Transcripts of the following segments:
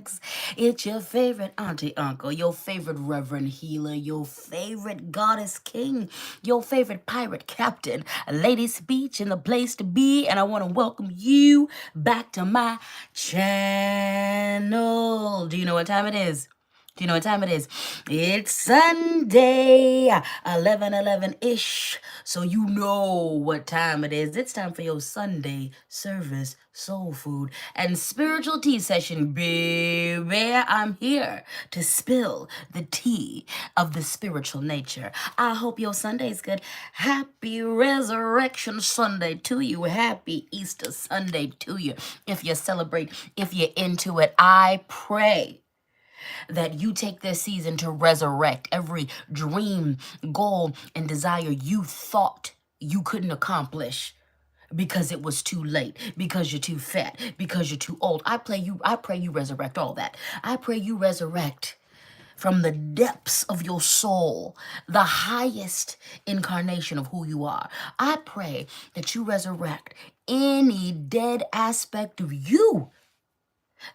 relax. It's your favorite auntie, uncle, your favorite reverend healer, your favorite goddess king, your favorite pirate captain, Lady Speech in the place to be. And I want to welcome you back to my channel. Do you know what time it is? Do you know what time it is? It's Sunday, 11:11-ish. So you know what time it is. It's time for your Sunday service soul food and spiritual tea session, baby. I'm here to spill the tea of the spiritual nature. I hope your Sunday's good. Happy Resurrection Sunday to you. Happy Easter Sunday to you. If you celebrate, if you're into it, I pray that you take this season to resurrect every dream, goal, and desire you thought you couldn't accomplish because it was too late, because you're too fat, because you're too old. I pray you resurrect all that. I pray you resurrect from the depths of your soul, the highest incarnation of who you are. I pray that you resurrect any dead aspect of you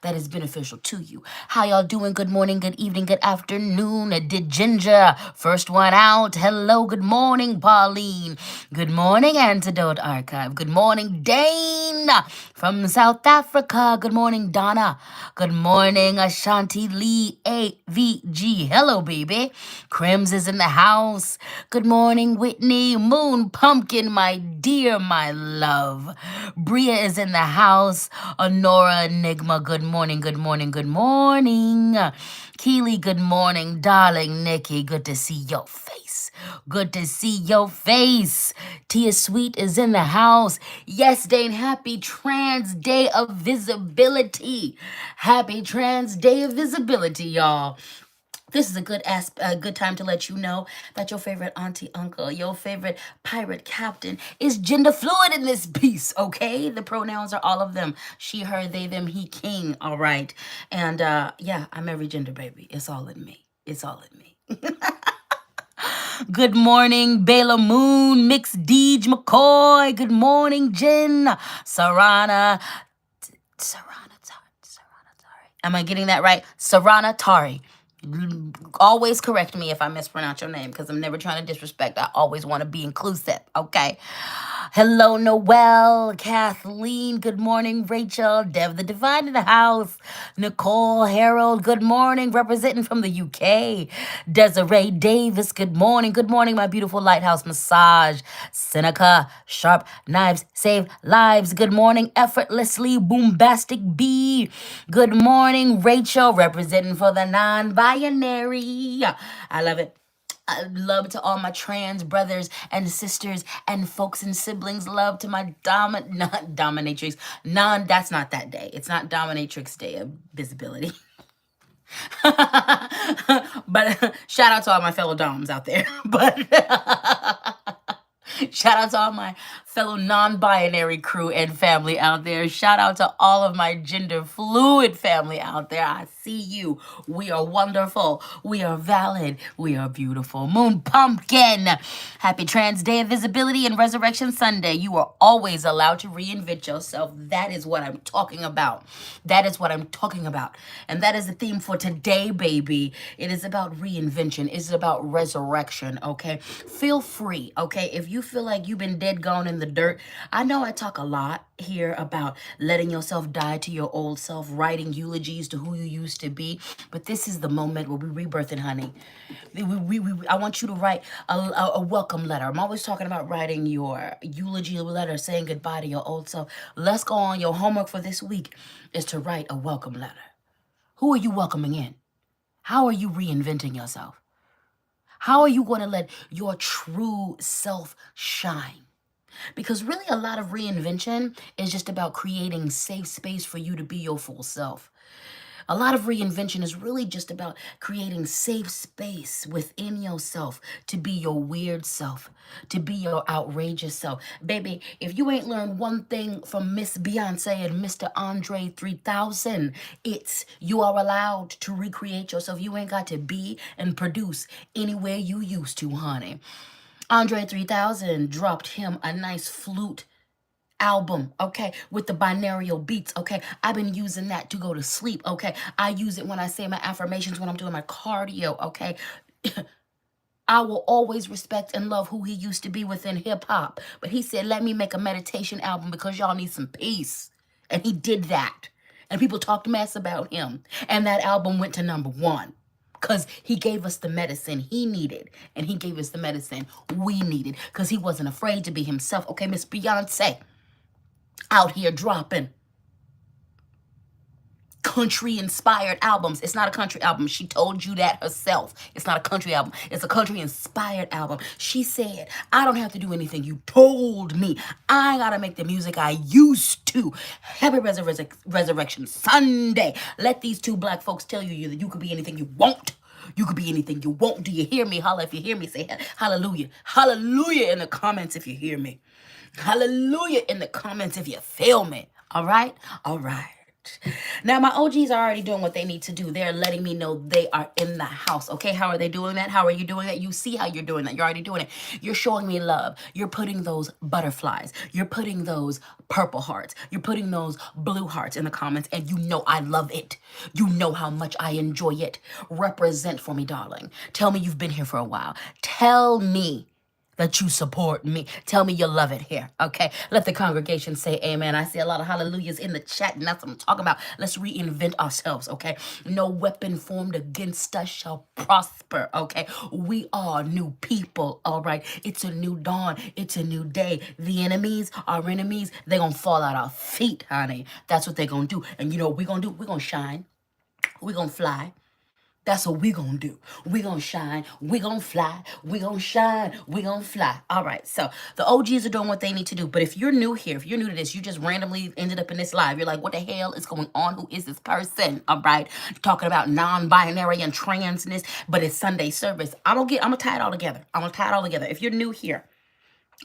that is beneficial to you. How y'all doing? Good morning, good evening, good afternoon. Did Ginger, first one out. Hello, good morning, Pauline. Good morning, Antidote Archive. Good morning, Dane from South Africa. Good morning, Donna. Good morning, Ashanti Lee AVG. Hello, baby. Crims is in the house. Good morning, Whitney. Moon Pumpkin, my dear, my love. Bria is in the house. Honora Enigma, good morning, good morning, good morning. Keely, good morning. Darling Nikki, good to see your face. Good to see your face. Tia Sweet is in the house. Yes, Dane, happy Trans Day of Visibility. Happy Trans Day of Visibility, y'all. This is a good time to let you know that your favorite auntie, uncle, your favorite pirate captain is gender fluid in this piece, okay? The pronouns are all of them. She, her, they, them, he, king, all right? And yeah, I'm every gender, baby. It's all in me. It's all in me. Good morning, Bela Moon, Mix Deej McCoy. Good morning, Jen. Sarana Tari. Am I getting that right? Sarana Tari. Always correct me if I mispronounce your name because I'm never trying to disrespect. I always want to be inclusive, okay? Hello, Noel, Kathleen, good morning, Rachel, Dev the Divine in the house, Nicole, Harold, good morning, representing from the UK, Desiree Davis, good morning, my beautiful Lighthouse Massage, Seneca, Sharp Knives Save Lives, good morning, Effortlessly Boombastic B, good morning, Rachel, representing for the non-binary, I love it. Love to all my trans brothers and sisters and folks and siblings. Love to my not dominatrix. That's not that day. It's not dominatrix day of visibility. But shout out to all my fellow doms out there. But shout out to all my fellow non-binary crew and family out there. Shout out to all of my gender fluid family out there. I see you. We are wonderful. We are valid. We are beautiful. Moon Pumpkin. Happy Trans Day of Visibility and Resurrection Sunday. You are always allowed to reinvent yourself. That is what I'm talking about. That is what I'm talking about. And that is the theme for today, baby. It is about reinvention. It's about resurrection, okay? Feel free, okay? If you feel like you've been dead, gone in the dirt, I know I talk a lot here about letting yourself die to your old self, writing eulogies to who you used to be, but this is the moment where we rebirthing, honey. I want you to write a welcome letter. I'm always talking about writing your eulogy letter, saying goodbye to your old self. Let's go on. Your homework for this week is to write a welcome letter. Who are you welcoming in? How are you reinventing yourself? How are you going to let your true self shine? Because really a lot of reinvention is just about creating safe space for you to be your full self. A lot of reinvention is really just about creating safe space within yourself to be your weird self, to be your outrageous self. Baby, if you ain't learned one thing from Miss Beyonce and Mr. Andre 3000, it's you are allowed to recreate yourself. You ain't got to be and produce anywhere you used to, honey. Andre 3000 dropped him a nice flute album, okay, with the binaural beats, okay. I've been using that to go to sleep, okay. I use it when I say my affirmations, when I'm doing my cardio, okay. I will always respect and love who he used to be within hip hop. But he said, let me make a meditation album because y'all need some peace. And he did that. And people talked mess about him. And that album went to #1. Because he gave us the medicine he needed. And he gave us the medicine we needed. Because he wasn't afraid to be himself. Okay, Miss Beyonce out here dropping country-inspired albums. It's not a country album. She told you that herself. It's not a country album. It's a country-inspired album. She said, I don't have to do anything you told me. I gotta make the music I used to. Happy Resurrection Sunday. Let these two black folks tell you that you could be anything you want. You could be anything you want. Do you hear me? Holla if you hear me. Say hallelujah. Hallelujah in the comments if you hear me. Hallelujah in the comments if you feel me. All right? All right. Now, my OGs are already doing what they need to do. They're letting me know they are in the house. Okay, how are they doing that? How are you doing that? You see how you're doing that. You're already doing it. You're showing me love. You're putting those butterflies. You're putting those purple hearts. You're putting those blue hearts in the comments, and you know I love it. You know how much I enjoy it. Represent for me, darling. Tell me you've been here for a while. Tell me that you support me. Tell me you love it here, okay? Let the congregation say amen. I see a lot of hallelujahs in the chat, and that's what I'm talking about. Let's reinvent ourselves, okay? No weapon formed against us shall prosper, okay? We are new people, all right? It's a new dawn. It's a new day. The enemies, our enemies, they're going to fall at our feet, honey. That's what they're going to do. And you know what we're going to do? We're going to shine. We're going to fly. That's what we gonna do. We gonna shine. We gonna fly. We gonna shine. We gonna fly. All right. So the OGs are doing what they need to do. But if you're new here, if you're new to this, you just randomly ended up in this live. You're like, what the hell is going on? Who is this person? All right. Talking about non-binary and transness, but it's Sunday service. I'm gonna tie it all together. I'm gonna tie it all together. If you're new here,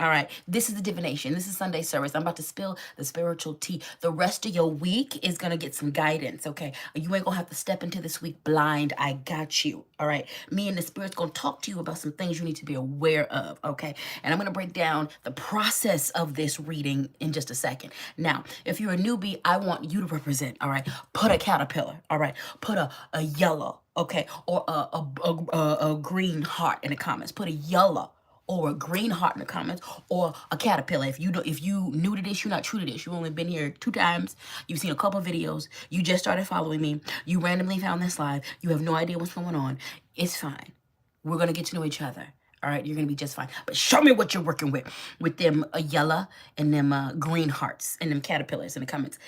all right, this is the divination. This is Sunday service. I'm about to spill the spiritual tea. The rest of your week is going to get some guidance, okay? You ain't going to have to step into this week blind. I got you, all right? Me and the Spirit's going to talk to you about some things you need to be aware of, okay? And I'm going to break down the process of this reading in just a second. Now, if you're a newbie, I want you to represent, all right? Put a caterpillar, all right? Put a yellow, okay? Or a green heart in the comments. Put a yellow or a green heart in the comments, or a caterpillar. If you new to this, you're not true to this. You've only been here 2 times. You've seen a couple videos. You just started following me. You randomly found this live. You have no idea what's going on. It's fine. We're gonna get to know each other. All right, you're gonna be just fine. But show me what you're working with them yellow and them green hearts and them caterpillars in the comments.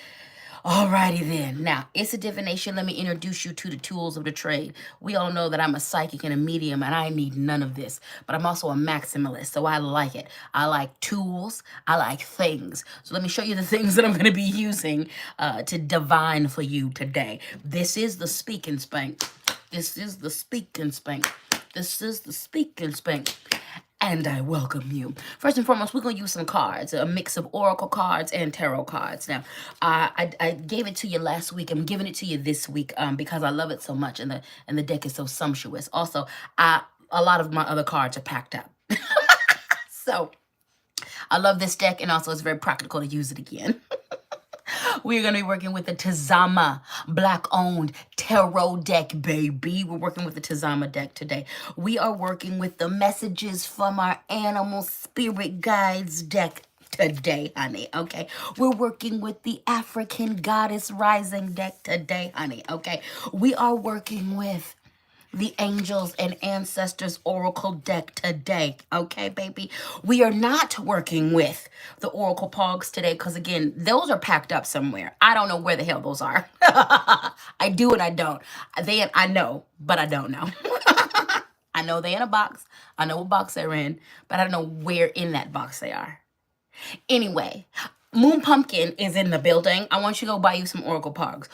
Alrighty then. Now, it's a divination. Let me introduce you to the tools of the trade. We all know that I'm a psychic and a medium, and I need none of this. But I'm also a maximalist, so I like it. I like tools. I like things. So let me show you the things that I'm going to be using to divine for you today. This is the speak and spank. This is the speak and spank. This is the speak and spank. And I welcome you. First and foremost, we're going to use some cards, a mix of oracle cards and tarot cards. Now, I gave it to you last week. I'm giving it to you this week because I love it so much, and the deck is so sumptuous. Also, a lot of my other cards are packed up. So, I love this deck, and also it's very practical to use it again. We're going to be working with the Tazama Black-owned tarot deck, baby. We're working with the Tazama deck today. We are working with the messages from our animal spirit guides deck today, honey, okay? We're working with the African Goddess Rising deck today, honey, okay? We are working with the Angels and Ancestors Oracle deck today. Okay, baby? We are not working with the Oracle Pogs today because, again, those are packed up somewhere. I don't know where the hell those are. I do and I don't. I know, but I don't know. I know they're in a box. I know what box they're in, but I don't know where in that box they are. Anyway, Moon Pumpkin is in the building. I want you to go buy you some Oracle Pogs.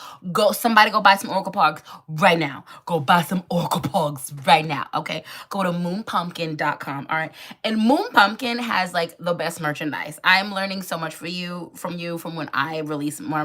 Somebody go buy some Oracle Pogs right now. Go buy some Oracle Pogs right now, okay? Go to moonpumpkin.com, all right? And Moon Pumpkin has, like, the best merchandise. I'm learning so much from when I'm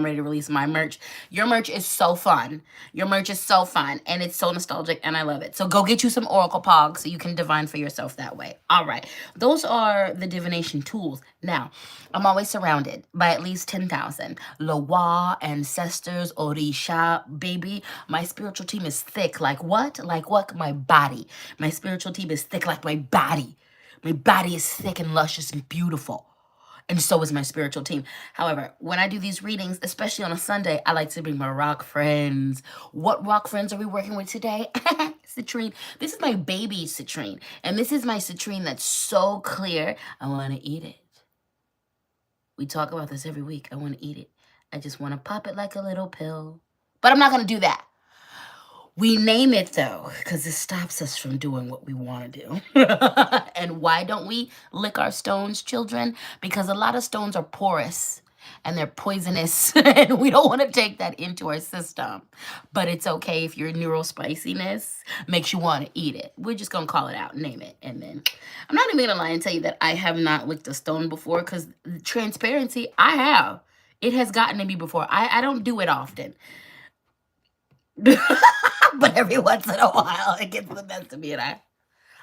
ready to release my merch. Your merch is so fun. Your merch is so fun, and it's so nostalgic, and I love it. So go get you some Oracle Pogs so you can divine for yourself that way. All right. Those are the divination tools. Now, I'm always surrounded by at least 10,000. Loa, ancestors, Orisha, baby. My spiritual team is thick. Like what? Like what? My body. My spiritual team is thick like my body. My body is thick and luscious and beautiful. And so is my spiritual team. However, when I do these readings, especially on a Sunday, I like to bring my rock friends. What rock friends are we working with today? Citrine. This is my baby Citrine. And this is my Citrine that's so clear. I want to eat it. We talk about this every week. I want to eat it. I just want to pop it like a little pill. But I'm not going to do that. We name it though, because it stops us from doing what we want to do. And why don't we lick our stones, children? Because a lot of stones are porous and they're poisonous, and we don't want to take that into our system. But it's okay if your neurospiciness makes you want to eat it. We're just going to call it out, name it. And then I'm not even going to lie and tell you that I have not licked a stone before, because transparency, I have. It has gotten to me before. I don't do it often. But every once in a while, it gets the best of me, and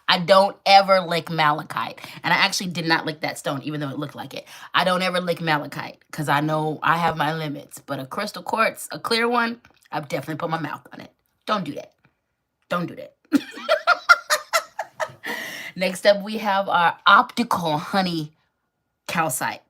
I don't ever lick malachite. And I actually did not lick that stone, even though it looked like it. I don't ever lick malachite, because I know I have my limits. But a crystal quartz, a clear one, I've definitely put my mouth on it. Don't do that. Don't do that. Next up, we have our optical honey calcite.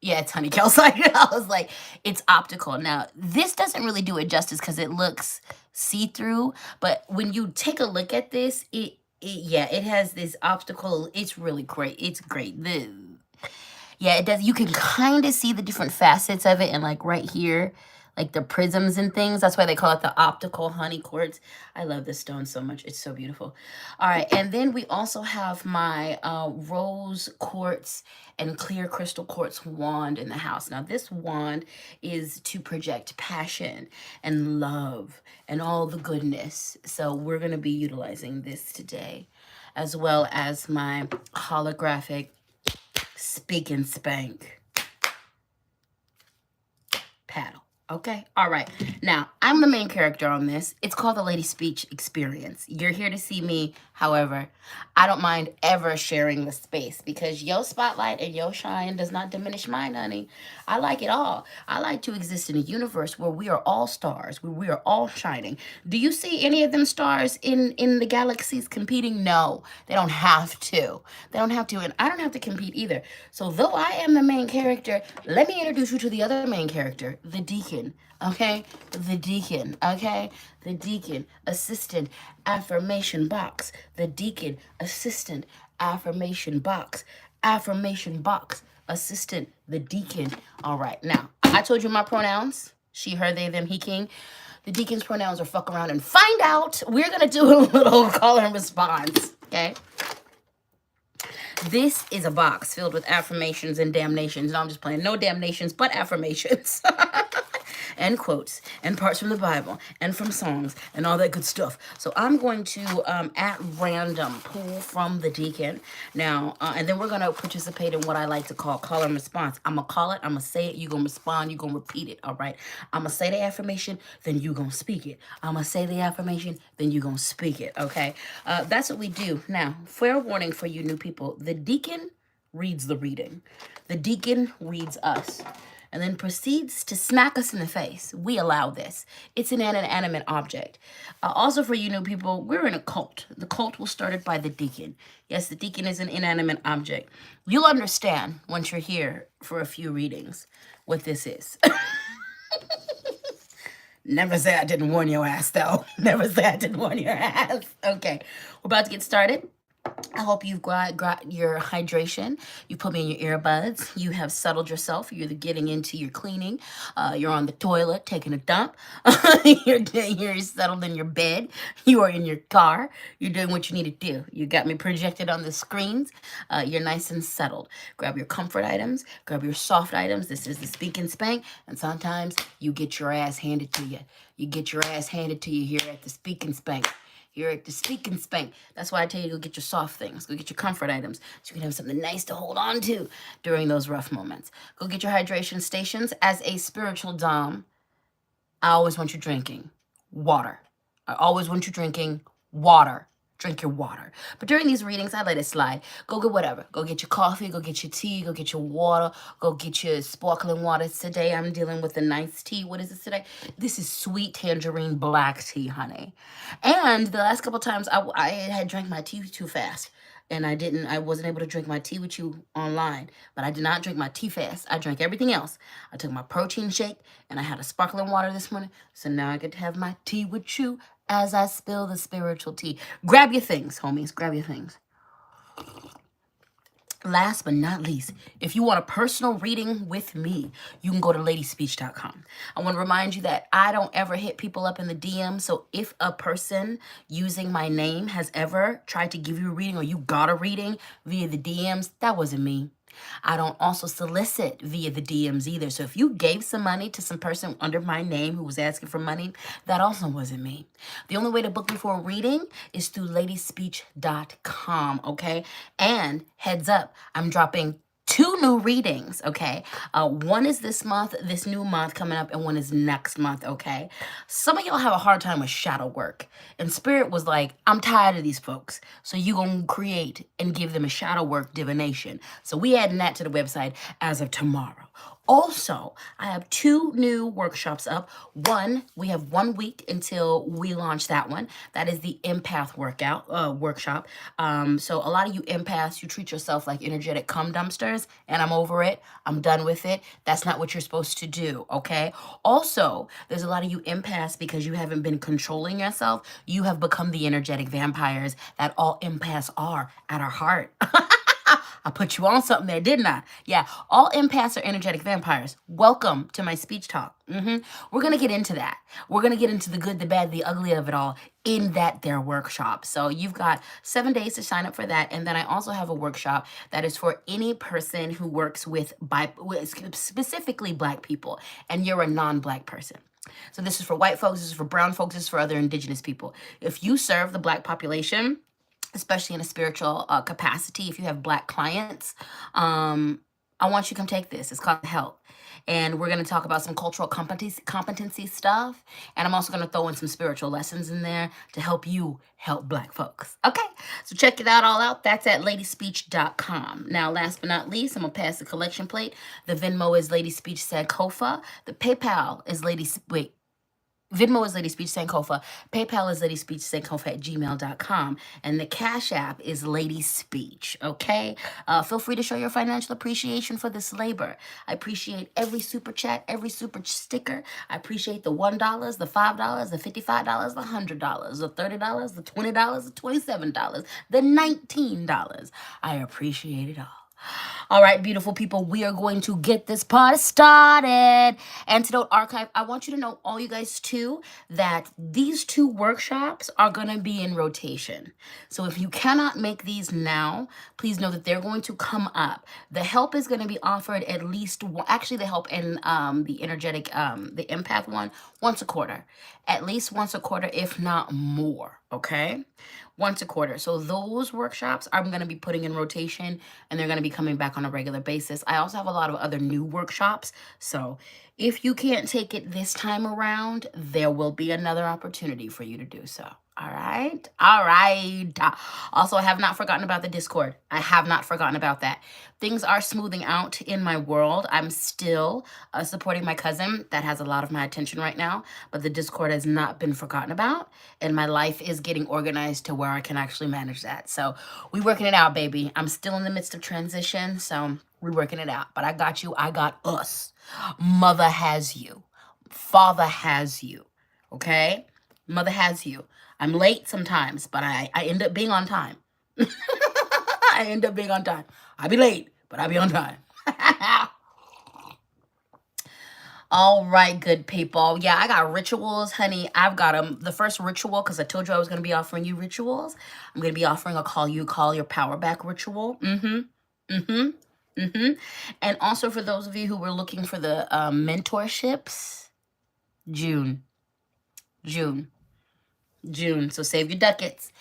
Yeah, it's honey calcite. I was like, it's optical. Now, this doesn't really do it justice because it looks see-through. But when you take a look at this, it has this optical. It's really great. It's great. Yeah, it does. You can kind of see the different facets of it, and like right here, like the prisms and things. That's why they call it the optical honey quartz. I love this stone so much. It's so beautiful. All right, and then we also have my rose quartz and clear crystal quartz wand in the house. Now, this wand is to project passion and love and all the goodness. So we're going to be utilizing this today, as well as my holographic Speak and Spank paddle. Okay, all right. Now, I'm the main character on this. It's called the LadySpeech experience. You're here to see me. However, I don't mind ever sharing the space, because your spotlight and your shine does not diminish mine, honey. I like it all. I like to exist in a universe where we are all stars, where we are all shining. Do you see any of them stars in the galaxies competing? No, they don't have to. They don't have to, and I don't have to compete either. So though I am the main character, let me introduce you to the other main character, the Deacon. Okay, the Deacon. Okay, the Deacon, assistant, affirmation box. The Deacon, assistant, affirmation box. Affirmation box, assistant, the Deacon. All right, now I told you my pronouns: she, her, they, them, he, king. The Deacon's pronouns are fuck around and find out. We're gonna do a little call and response. Okay. This is a box filled with affirmations and damnations. No, I'm just playing. No damnations, but affirmations. And quotes and parts from the Bible and from songs and all that good stuff. So I'm going to, at random, pull from the Deacon. Now, and then we're going to participate in what I like to call and response. I'm going to call it. I'm going to say it. You're going to respond. You're going to repeat it. All right. I'm going to say the affirmation. Then you're going to speak it. I'm going to say the affirmation. Then you're going to speak it. Okay. That's what we do. Now, fair warning for you new people. The Deacon reads the reading. The Deacon reads us, and then proceeds to smack us in the face. We allow this. It's an inanimate object. Also, for you new people, we're in a cult. The cult was started by the Deacon. Yes, the Deacon is an inanimate object. You'll understand once you're here for a few readings what this is. Never say I didn't warn your ass, though. Never say I didn't warn your ass. Okay, we're about to get started. I hope you've got your hydration. You put me in your earbuds. You have settled yourself. You're getting into your cleaning. You're on the toilet taking a dump. You're settled in your bed. You are in your car. You're doing what you need to do. You got me projected on the screens. You're nice and settled. Grab your comfort items. Grab your soft items. This is the Speak and Spank. And sometimes you get your ass handed to you. You get your ass handed to you here at the Speak and Spank. Here at the Speak and Spank. That's why I tell you to go get your soft things. Go get your comfort items so you can have something nice to hold on to during those rough moments. Go get your hydration stations. As a spiritual dom, I always want you drinking water. I always want you drinking water. drink your water. But during these readings, I let it slide. Go get whatever. Go get your coffee, go get your tea, go get your water, go get your sparkling water. Today I'm dealing with a nice tea. What is this today? This is sweet tangerine black tea, honey. And the last couple times I had drank my tea too fast. And I wasn't able to drink my tea with you online. But I did not drink my tea fast. I drank everything else. I took my protein shake and I had a sparkling water this morning. So now I get to have my tea with you as I spill the spiritual tea. Grab your things, homies. Grab your things. Last but not least, if you want a personal reading with me, you can go to LadySpeech.com. I want to remind you that I don't ever hit people up in the DM. So if a person using my name has ever tried to give you a reading or you got a reading via the DMs, that wasn't me. I don't also solicit via the DMs either. So if you gave some money to some person under my name who was asking for money, that also wasn't me. The only way to book me for a reading is through LadySpeech.com, okay? And heads up, I'm dropping 2 new readings, okay? One is this month, this new month coming up, and one is next month, okay? Some of y'all have a hard time with shadow work. And Spirit was like, I'm tired of these folks. So you gonna create and give them a shadow work divination. So we adding that to the website as of tomorrow. Also, I have 2 new workshops up. One, we have 1 week until we launch that one. That is the empath workshop. So a lot of you empaths, you treat yourself like energetic cum dumpsters, and I'm over it. I'm done with it. That's not what you're supposed to do, okay? Also, there's a lot of you empaths, because you haven't been controlling yourself, you have become the energetic vampires that all empaths are at our heart. I put you on something there, didn't I? Yeah, all empaths are energetic vampires. Welcome to my speech talk. We're going to get into that. We're going to get into the good, the bad, the ugly of it all in their workshop. So you've got 7 days to sign up for that. And then I also have a workshop that is for any person who works with specifically Black people, and you're a non-Black person. So this is for white folks, this is for brown folks, this is for other indigenous people. If you serve the Black population, especially in a spiritual capacity, if you have Black clients, I want you to come take this. It's called Help. And we're going to talk about some cultural competency stuff. And I'm also going to throw in some spiritual lessons in there to help you help Black folks. Okay, so check it all out. That's at LadySpeech.com. Now, last but not least, I'm going to pass the collection plate. The Venmo is LadySpeech Sankofa. The PayPal is Venmo is LadySpeech Sankofa. PayPal is LadySpeech Sankofa at gmail.com. And the Cash App is LadySpeech, okay? Feel free to show your financial appreciation for this labor. I appreciate every super chat, every super sticker. I appreciate the $1, the $5, the $55, the $100, the $30, the $20, the $27, the $19. I appreciate it all. All right, beautiful people, we are going to get this party started. Antidote Archive, I want you to know, all you guys too, that these 2 workshops are going to be in rotation. So if you cannot make these now, please know that they're going to come up. The help is going to be offered at least, actually the help and the energetic, the empath one, once a quarter. At least once a quarter, if not more, okay? Once a quarter. So those workshops I'm going to be putting in rotation, and they're going to be coming back on a regular basis. I also have a lot of other new workshops. So if you can't take it this time around, there will be another opportunity for you to do so. All right. All right. Also, I have not forgotten about the Discord. I have not forgotten about that. Things are smoothing out in my world. I'm still supporting my cousin. That has a lot of my attention right now. But the Discord has not been forgotten about. And my life is getting organized to where I can actually manage that. So we're working it out, baby. I'm still in the midst of transition. So we're working it out. But I got you. I got us. Mother has you. Father has you. Okay? Mother has you. I'm late sometimes, but I end up being on time. I end up being on time. I be late, but I be on time. All right, good people. Yeah, I got rituals, honey. I've got the first ritual, because I told you I was going to be offering you rituals. I'm going to be offering a call your power back ritual. And also for those of you who were looking for the mentorships, June. So save your ducats.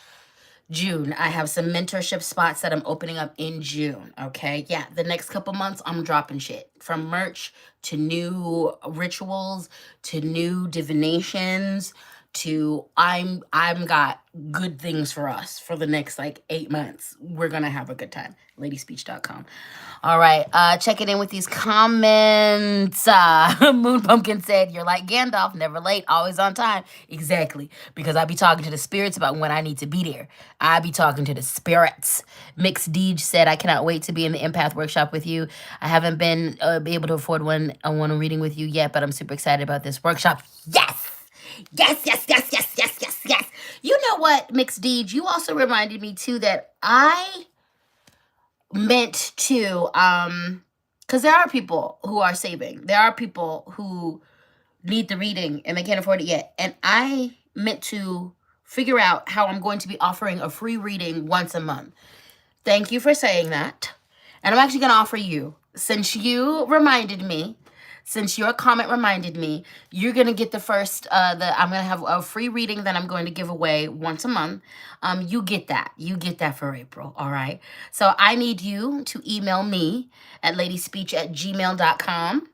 June. I have some mentorship spots that I'm opening up in June. Okay. Yeah. The next couple months, I'm dropping shit, from merch to new rituals to new divinations to I'm got good things for us for the next like 8 months. We're gonna have a good time. LadySpeech.com. All right, checking in with these comments. Moon Pumpkin said, "You're like Gandalf, never late, always on time." Exactly, because I be talking to the spirits about when I need to be there. I be talking to the spirits. Mixed Deej said, "I cannot wait to be in the empath workshop with you. I haven't been able to afford one reading with you yet, but I'm super excited about this workshop." Yes. Yes, yes, yes, yes, yes, yes, yes. You know what, Mixed Deej? You also reminded me too that I meant to because there are people who are saving. There are people who need the reading and they can't afford it yet. And I meant to figure out how I'm going to be offering a free reading once a month. Thank you for saying that. And I'm actually going to offer you, since you reminded me, since your comment reminded me, you're going to get the first, I'm going to have a free reading that I'm going to give away once a month. You get that. You get that for April. All right. So I need you to email me at ladyspeech@gmail.com.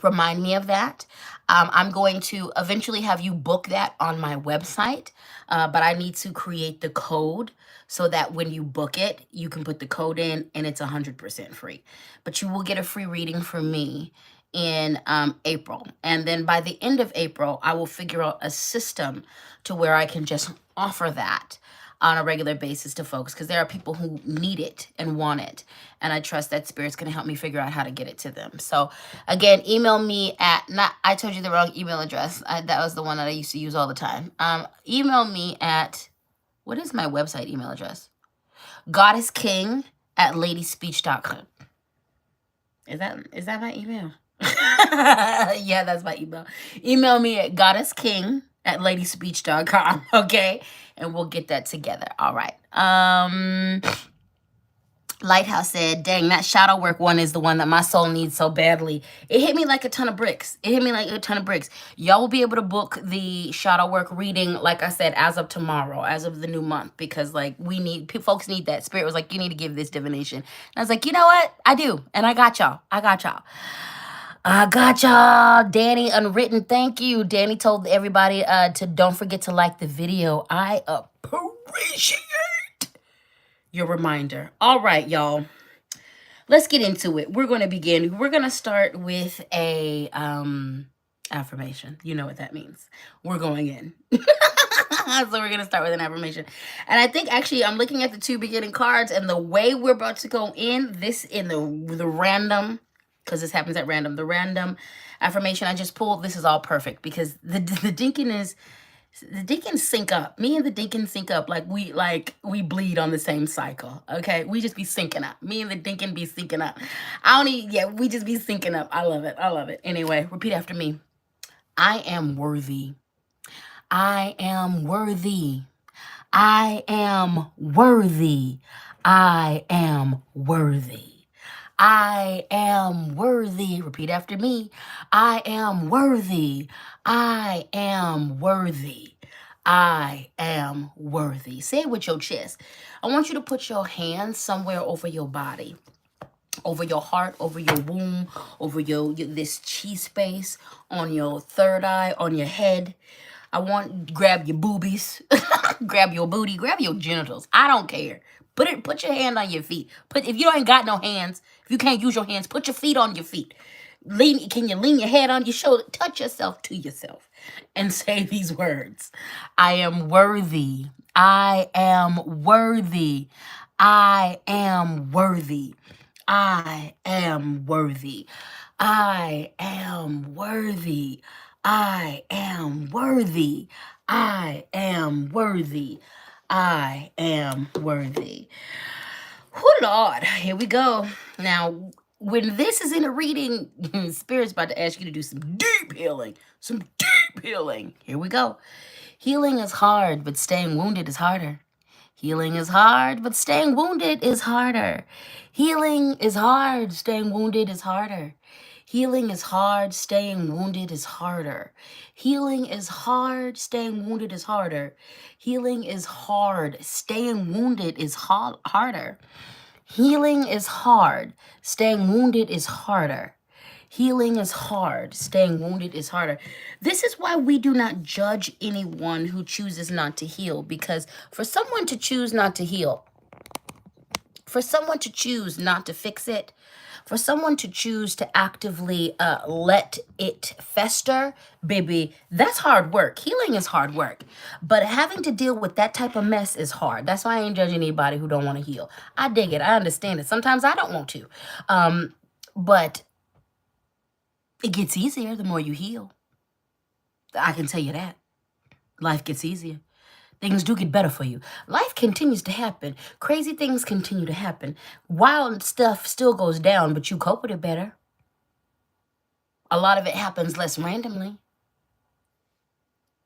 Remind me of that. I'm going to eventually have you book that on my website, but I need to create the code so that when you book it, you can put the code in and it's 100% free. But you will get a free reading from me in April. And then by the end of April, I will figure out a system to where I can just offer that on a regular basis to folks, because there are people who need it and want it, and I trust that Spirit's going to help me figure out how to get it to them. So again, email me at, I told you the wrong email address. That was the one that I used to use all the time. Email me at, what is my website email address? goddessking@ladyspeech.com. Is that my email? Yeah, that's my email. Email me at goddessking@ladyspeech.com. Okay, and we'll get that together. All right. Lighthouse said, "Dang, that shadow work one is the one that my soul needs so badly. It hit me like a ton of bricks. Y'all will be able to book the shadow work reading, like I said, as of tomorrow, as of the new month, because like folks need that. Spirit was like, you need to give this divination. And I was like, you know what? I do. And I got y'all. Danny Unwritten, thank you. Danny told everybody to don't forget to like the video. I appreciate your reminder. All right, y'all. Let's get into it. We're going to begin. We're going to start with a affirmation. You know what that means. We're going in. So we're going to start with an affirmation. And I think actually I'm looking at the two beginning cards, and the way we're about to go in, this in the random, because this happens at random, the random affirmation I just pulled, this is all perfect because the Deacon sync up. Me and the Deacon sync up like we bleed on the same cycle. Okay, we just be syncing up. Me and the Deacon be syncing up. We just be syncing up. I love it. Anyway, repeat after me. I am worthy. I am worthy. I am worthy. I am worthy. I am worthy. Repeat after me. I am worthy. I am worthy. I am worthy. Say it with your chest. I want you to put your hands somewhere over your body, over your heart, over your womb, over this chi space, on your third eye, on your head. I want grab your boobies, grab your booty, grab your genitals. I don't care. Put your hand on your feet. If you ain't got no hands, if you can't use your hands, put your feet on your feet. Can you lean your head on your shoulder? Touch yourself to yourself and say these words. I am worthy. I am worthy. I am worthy. I am worthy. I am worthy. I am worthy. I am worthy. I am worthy. Oh, Lord. Here we go. Now, when this is in a reading, Spirit's about to ask you to do some deep healing. Some deep healing. Here we go. Healing is hard, but staying wounded is harder. Healing is hard, but staying wounded is harder. Healing is hard, staying wounded is harder. Healing is hard, staying wounded is harder. Healing is hard, staying wounded is harder. Healing is hard, staying wounded is harder. Healing is hard, staying wounded is harder. Healing is hard. Staying wounded is harder. This is why we do not judge anyone who chooses not to heal, because for someone to choose not to heal, for someone to choose not to fix it, for someone to choose to actively let it fester, baby, that's hard work. Healing is hard work. But having to deal with that type of mess is hard. That's why I ain't judging anybody who don't want to heal. I dig it. I understand it. Sometimes I don't want to. But it gets easier the more you heal. I can tell you that. Life gets easier. Things do get better for you. Life continues to happen. Crazy things continue to happen. Wild stuff still goes down, but you cope with it better. A lot of it happens less randomly.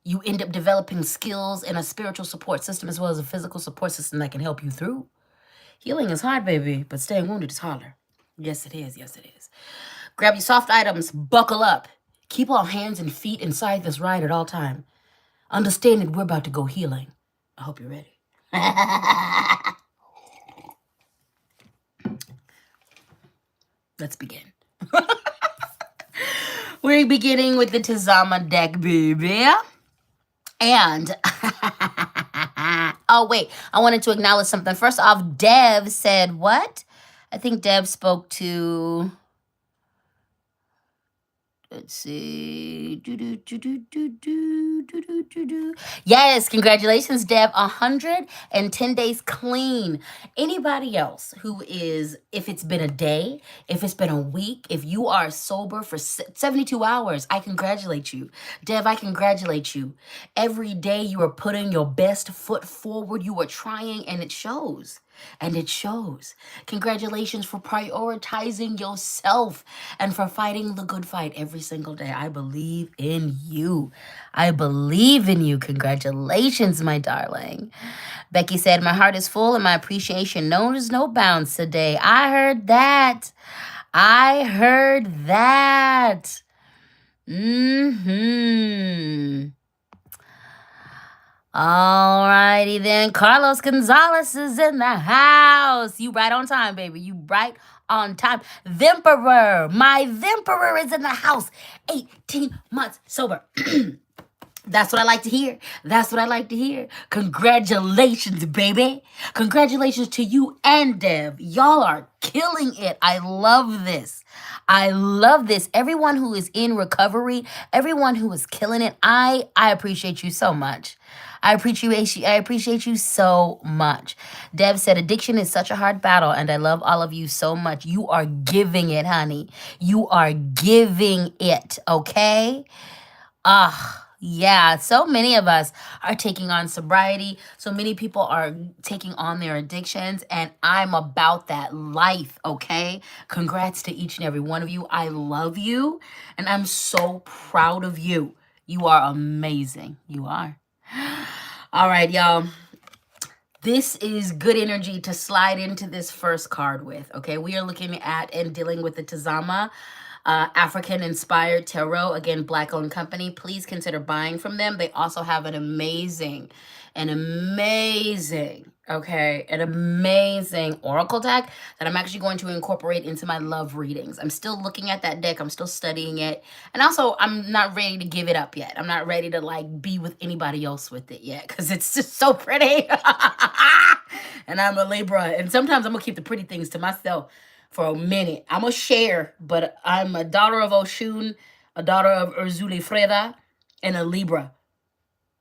You end up developing skills and a spiritual support system as well as a physical support system that can help you through. Healing is hard, baby, but staying wounded is harder. Yes, it is. Yes, it is. Grab your soft items. Buckle up. Keep all hands and feet inside this ride at all time. Understand that we're about to go healing. I hope you're ready. Let's begin. We're beginning with the Tazama deck, baby. And, oh, wait. I wanted to acknowledge something. First off, Dev said what? I think Dev spoke to... Let's see. Yes, congratulations, Deb. 110 days clean. Anybody else who is, if it's been a day, if it's been a week, if you are sober for 72 hours, I congratulate you. Deb, I congratulate you. Every day you are putting your best foot forward. You are trying, and it shows. And it shows. Congratulations for prioritizing yourself and for fighting the good fight every single day. I believe in you. I believe in you. Congratulations, my darling. Becky said, my heart is full and my appreciation knows no bounds today. I heard that. I heard that. Alrighty then. Carlos Gonzalez is in the house. You right on time, baby. You right on time. Vimperer. My Vimperer is in the house. 18 months sober. That's what I like to hear. That's what I like to hear. Congratulations, baby. Congratulations to you and Dev. Y'all are killing it. I love this. I love this. Everyone who is in recovery, everyone who is killing it, I appreciate you so much. I appreciate you so much. Deb said, addiction is such a hard battle, and I love all of you so much. You are giving it, honey. You are giving it, okay? Yeah, so many of us are taking on sobriety. So many people are taking on their addictions, and I'm about that life, okay? Congrats to each and every one of you. I love you, and I'm so proud of you. You are amazing. You are. All right, y'all. This is good energy to slide into this first card with, okay? We are looking at and dealing with the Tazama African-inspired tarot. Again, Black-owned company. Please consider buying from them. They also have an amazing oracle deck that I'm actually going to incorporate into my love readings. I'm still looking at that deck. I'm still studying it. And also, I'm not ready to give it up yet. I'm not ready to, like, be with anybody else with it yet because it's just so pretty. And I'm a Libra. And sometimes I'm going to keep the pretty things to myself for a minute. I'm going to share, but I'm a daughter of Oshun, a daughter of Urzuli Freda, and a Libra.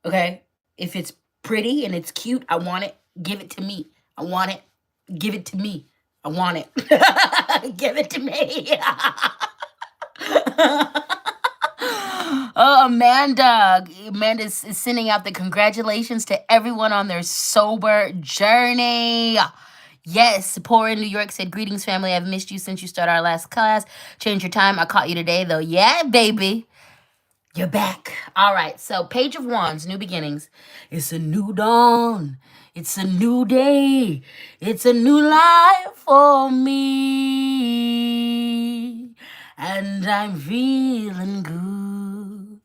Okay? If it's pretty and it's cute, I want it. Give it to me. I want it. Give it to me. I want it. Give it to me. Oh, Amanda is sending out the congratulations to everyone on their sober journey. Yes, Poor in New York said, greetings, family. I've missed you since you started our last class. Change your time. I caught you today, though. Yeah, baby. You're back. All right. So Page of Wands, new beginnings. It's a new dawn. It's a new day. It's a new life for me. And I'm feeling good.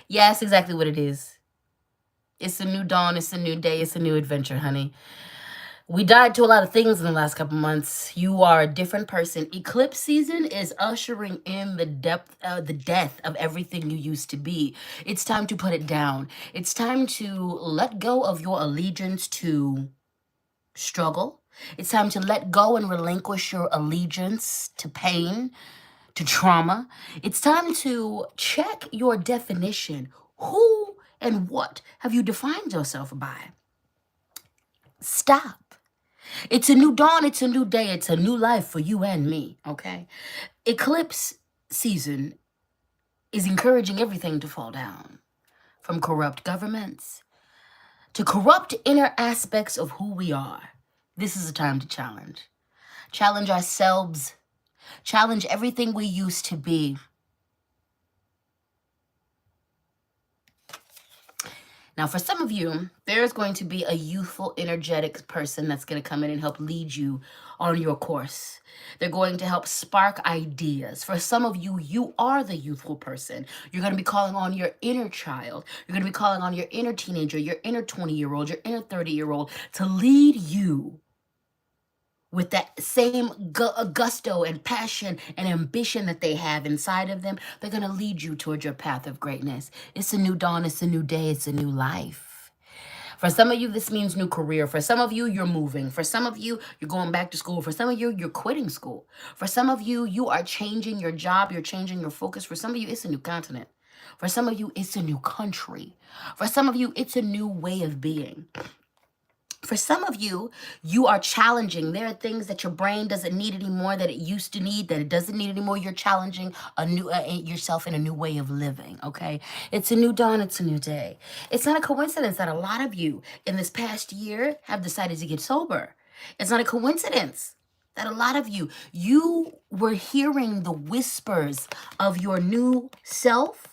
Yeah, that's exactly what it is. It's a new dawn. It's a new day. It's a new adventure, honey. We died to a lot of things in the last couple months. You are a different person. Eclipse season is ushering in the death of everything you used to be. It's time to put it down. It's time to let go of your allegiance to struggle. It's time to let go and relinquish your allegiance to pain, to trauma. It's time to check your definition. Who and what have you defined yourself by? Stop. It's a new dawn, it's a new day, it's a new life for you and me, okay? Eclipse season is encouraging everything to fall down, from corrupt governments to corrupt inner aspects of who we are. This is a time to challenge. Challenge ourselves, challenge everything we used to be. Now, for some of you, there's going to be a youthful, energetic person that's going to come in and help lead you on your course. They're going to help spark ideas. For some of you, you are the youthful person. You're going to be calling on your inner child. You're going to be calling on your inner teenager, your inner 20-year-old, your inner 30-year-old to lead you with that same gusto and passion and ambition that they have inside of them. They're going to lead you towards your path of greatness. It's a new dawn. It's a new day. It's a new life. For some of you, this means new career. For some of you, you're moving. For some of you, you're going back to school. For some of you, you're quitting school. For some of you, you are changing your job. You're changing your focus. For some of you, it's a new continent. For some of you, it's a new country. For some of you, it's a new way of being. For some of you, you are challenging. There are things that your brain doesn't need anymore that it used to need, that it doesn't need anymore. You're challenging a new yourself in a new way of living, okay? It's a new dawn. It's a new day. It's not a coincidence that a lot of you in this past year have decided to get sober. It's not a coincidence that a lot of you were hearing the whispers of your new self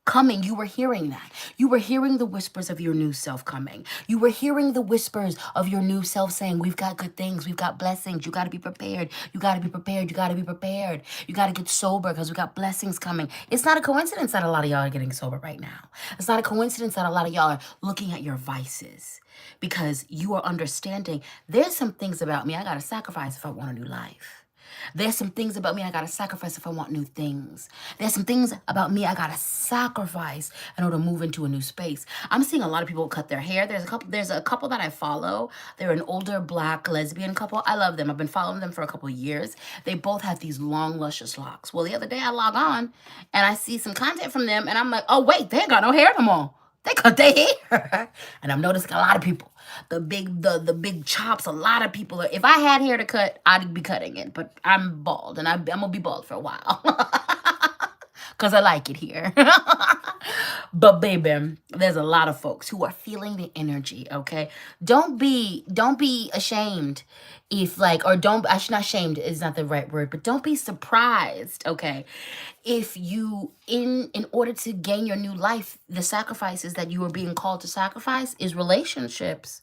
coming. You were hearing that. You were hearing the whispers of your new self coming. You were hearing the whispers of your new self saying, we've got good things. We've got blessings. You got to be prepared. You got to be prepared. You got to be prepared. You got to get sober because we got blessings coming. It's not a coincidence that a lot of y'all are getting sober right now. It's not a coincidence that a lot of y'all are looking at your vices because you are understanding there's some things about me I got to sacrifice if I want a new life. There's some things about me I gotta sacrifice if I want new things. There's some things about me I gotta sacrifice in order to move into a new space. I'm seeing a lot of people cut their hair. There's a couple that I follow. They're an older Black lesbian couple. I love them. I've been following them for a couple of years. They both have these long, luscious locks. Well, the other day I log on and I see some content from them and I'm like, oh wait, they ain't got no hair no more. They cut their hair. And I'm noticing a lot of people, the big chops, a lot of people if I had hair to cut, I'd be cutting it. But I'm bald and I'm gonna be bald for a while. Cause I like it here. But baby, there's a lot of folks who are feeling the energy, okay? Don't be ashamed if like, or don't, I should not ashamed is not the right word, but don't be surprised, okay? If you, in order to gain your new life, the sacrifices that you are being called to sacrifice is relationships.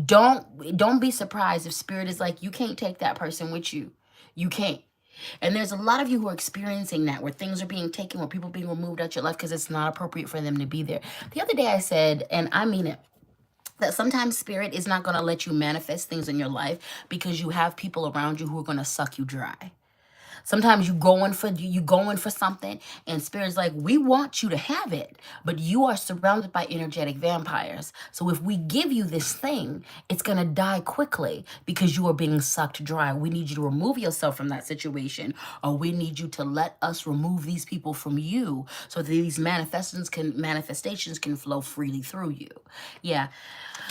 Don't be surprised if spirit is like, you can't take that person with you. You can't. And there's a lot of you who are experiencing that, where things are being taken, where people are being removed out your life because it's not appropriate for them to be there. The other day I said, and I mean it, that sometimes spirit is not going to let you manifest things in your life because you have people around you who are going to suck you dry. Sometimes you going for something and spirit's like, we want you to have it, but you are surrounded by energetic vampires. So if we give you this thing, it's going to die quickly because you are being sucked dry. We need you to remove yourself from that situation, or we need you to let us remove these people from you so that these manifestations can flow freely through you. Yeah.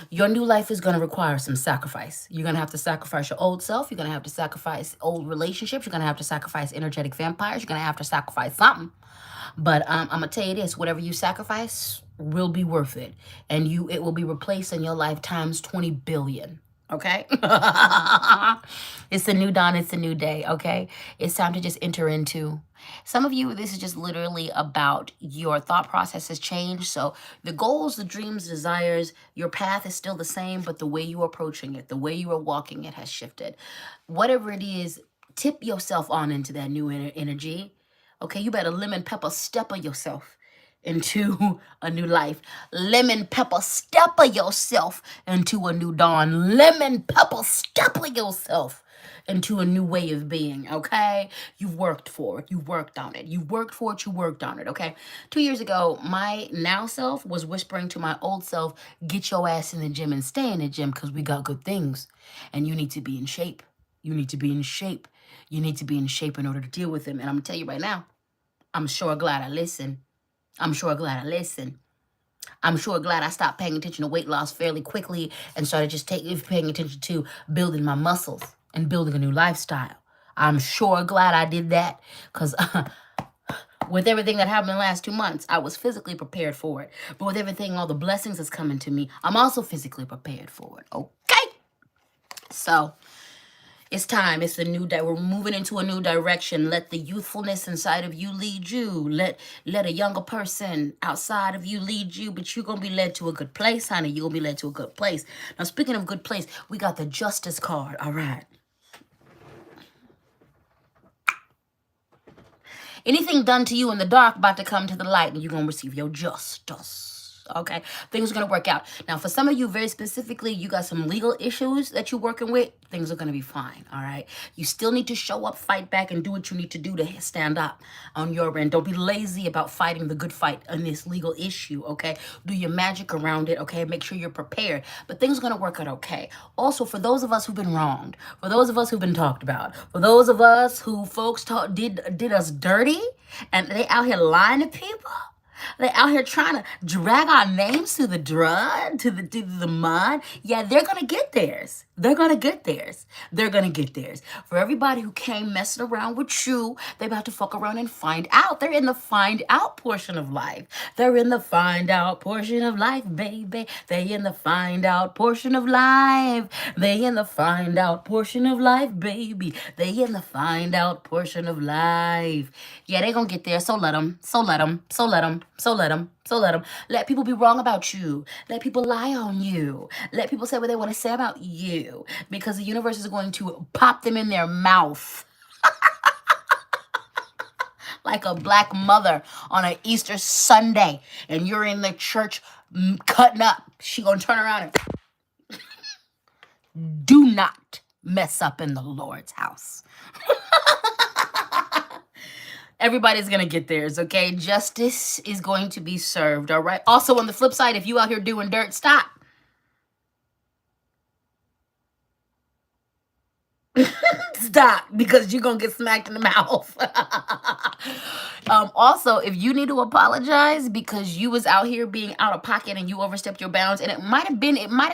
Your new life is going to require some sacrifice. You're going to have to sacrifice your old self. You're going to have to sacrifice old relationships. You're going to have to sacrifice energetic vampires. You're going to have to sacrifice something. But I'm going to tell you this, whatever you sacrifice will be worth it. And it will be replaced in your life times 20 billion. Okay? It's a new dawn. It's a new day. Okay? It's time to just enter into. Some of you, this is just literally about your thought process has changed. So the goals, the dreams, desires, your path is still the same, but the way you're approaching it, the way you are walking it has shifted. Whatever it is, tip yourself on into that new energy. Okay? You better lemon pepper step on yourself into a new life. Lemon pepper stepper yourself into a new dawn. Lemon pepper stepper yourself into a new way of being, okay? You worked for it. You worked on it. You worked for it. You worked on it, okay? 2 years ago, my now self was whispering to my old self, get your ass in the gym and stay in the gym because we got good things. And you need to be in shape. You need to be in shape. You need to be in shape in order to deal with them. And I'm going to tell you right now, I'm sure glad I listened. I'm sure glad I listened. I'm sure glad I stopped paying attention to weight loss fairly quickly and started just paying attention to building my muscles and building a new lifestyle. I'm sure glad I did that because with everything that happened in the last 2 months, I was physically prepared for it. But with everything, all the blessings that's coming to me, I'm also physically prepared for it. Okay? So it's time. It's a new day. We're moving into a new direction. Let the youthfulness inside of you lead you. Let a younger person outside of you lead you. But you're going to be led to a good place, honey. You're going to be led to a good place. Now, speaking of good place, we got the justice card. All right. Anything done to you in the dark about to come to the light, and you're going to receive your justice. Okay, things are going to work out. Now, for some of you, very specifically, you got some legal issues that you're working with. Things are going to be fine, all right? You still need to show up, fight back, and do what you need to do to stand up on your end. Don't be lazy about fighting the good fight on this legal issue, okay? Do your magic around it, okay? Make sure you're prepared. But things are going to work out okay. Also, for those of us who've been wronged, for those of us who've been talked about, for those of us who folks did us dirty, and they out here lying to people, they out here trying to drag our names through the to the mud. Yeah, they're gonna get theirs. They're gonna get theirs. They're gonna get theirs. For everybody who came messing around with you, they about to fuck around and find out. They're in the find out portion of life. They're in the find out portion of life, baby. They in the find out portion of life. They in the find out portion of life, baby. They in the find out portion of life. Yeah, they gonna get there. So let them. So let them. So let them. So let them. So let them. Let people be wrong about you. Let people lie on you. Let people say what they want to say about you. Because the universe is going to pop them in their mouth. Like a black mother on an Easter Sunday. And you're in the church cutting up. She gonna turn around and do not mess up in the Lord's house. Everybody's going to get theirs, okay? Justice is going to be served, all right? Also, on the flip side, if you out here doing dirt, stop. Stop, because you're going to get smacked in the mouth. Also, if you need to apologize because you was out here being out of pocket and you overstepped your bounds, and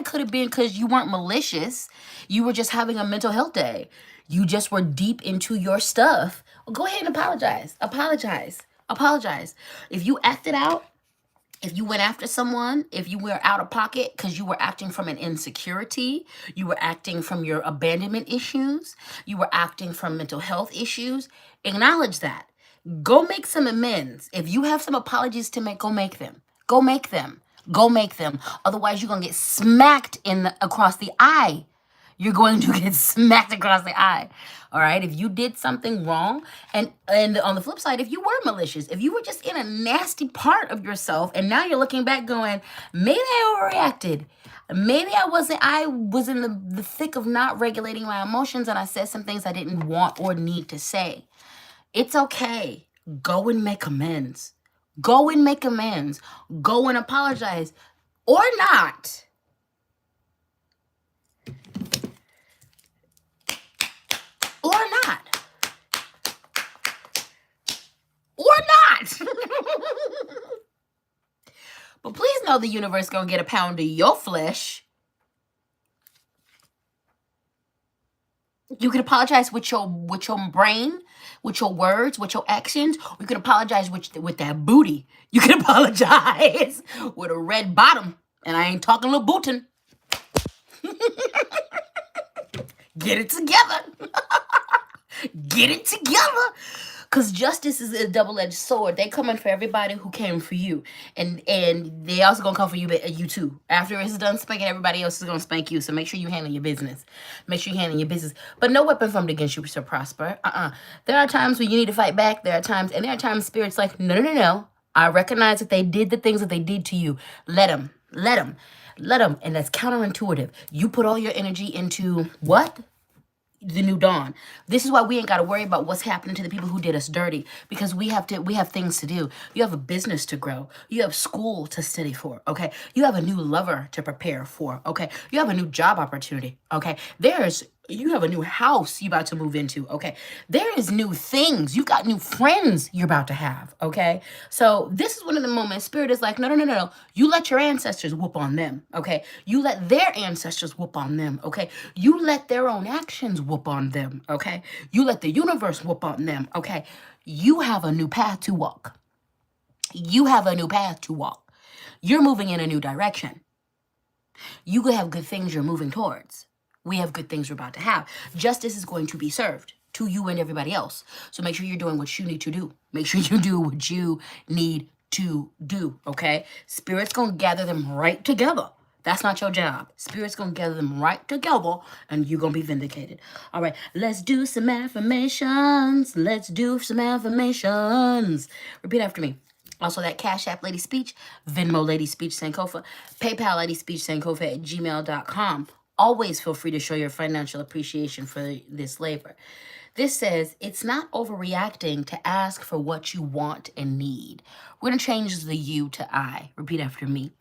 could have been because you weren't malicious. You were just having a mental health day. You just were deep into your stuff. Well, go ahead and apologize. Apologize. If you acted out, if you went after someone, if you were out of pocket because you were acting from an insecurity, you were acting from your abandonment issues, you were acting from mental health issues, acknowledge that. Go make some amends. If you have some apologies to make, go make them. Go make them. Go make them. Otherwise, you're going to get smacked across the eye. You're going to get smacked across the eye. All right? If you did something wrong, and on the flip side, if you were malicious, if you were just in a nasty part of yourself, and now you're looking back going, maybe I overreacted. Maybe I was in the thick of not regulating my emotions, and I said some things I didn't want or need to say. It's okay. Go and make amends. Go and make amends. Go and apologize. Or not. Or not. Or not. But please know the universe gonna get a pound of your flesh. You can apologize with your brain, with your words, with your actions. Or you can apologize with that booty. You can apologize with a red bottom. And I ain't talking Louboutin. Get it together. Get it together. Because justice is a double-edged sword. They coming for everybody who came for you. And they also going to come for you too. After it's done spanking, everybody else is going to spank you. So make sure you handle your business. Make sure you handle your business. But no weapon formed against you shall prosper. There are times when you need to fight back. There are times Spirit's like, no. I recognize that they did the things that they did to you. Let them. Let them. Let them. And that's counterintuitive. You put all your energy into what? The new dawn. This is why we ain't got to worry about what's happening to the people who did us dirty, because we have things to do. You have a business to grow. You have school to study for. Okay. You have a new lover to prepare for. Okay. You have a new job opportunity. Okay. You have a new house you're about to move into. Okay. There is new things. You got new friends you're about to have. Okay. So this is one of the moments Spirit is like, no, no, no, no, no. You let your ancestors whoop on them. Okay. You let their ancestors whoop on them. Okay. You let their own actions whoop on them. Okay. You let the universe whoop on them. Okay. You have a new path to walk. You have a new path to walk. You're moving in a new direction. You could have good things you're moving towards. We have good things we're about to have. Justice is going to be served to you and everybody else. So make sure you're doing what you need to do. Make sure you do what you need to do, okay? Spirit's going to gather them right together. That's not your job. Spirit's going to gather them right together, and you're going to be vindicated. All right, let's do some affirmations. Let's do some affirmations. Repeat after me. Also, that Cash App LadySpeech, Venmo LadySpeech Sankofa, PayPal LadySpeech Sankofa at gmail.com. Always feel free to show your financial appreciation for this labor. This says, it's not overreacting to ask for what you want and need. We're going to change the you to I. Repeat after me.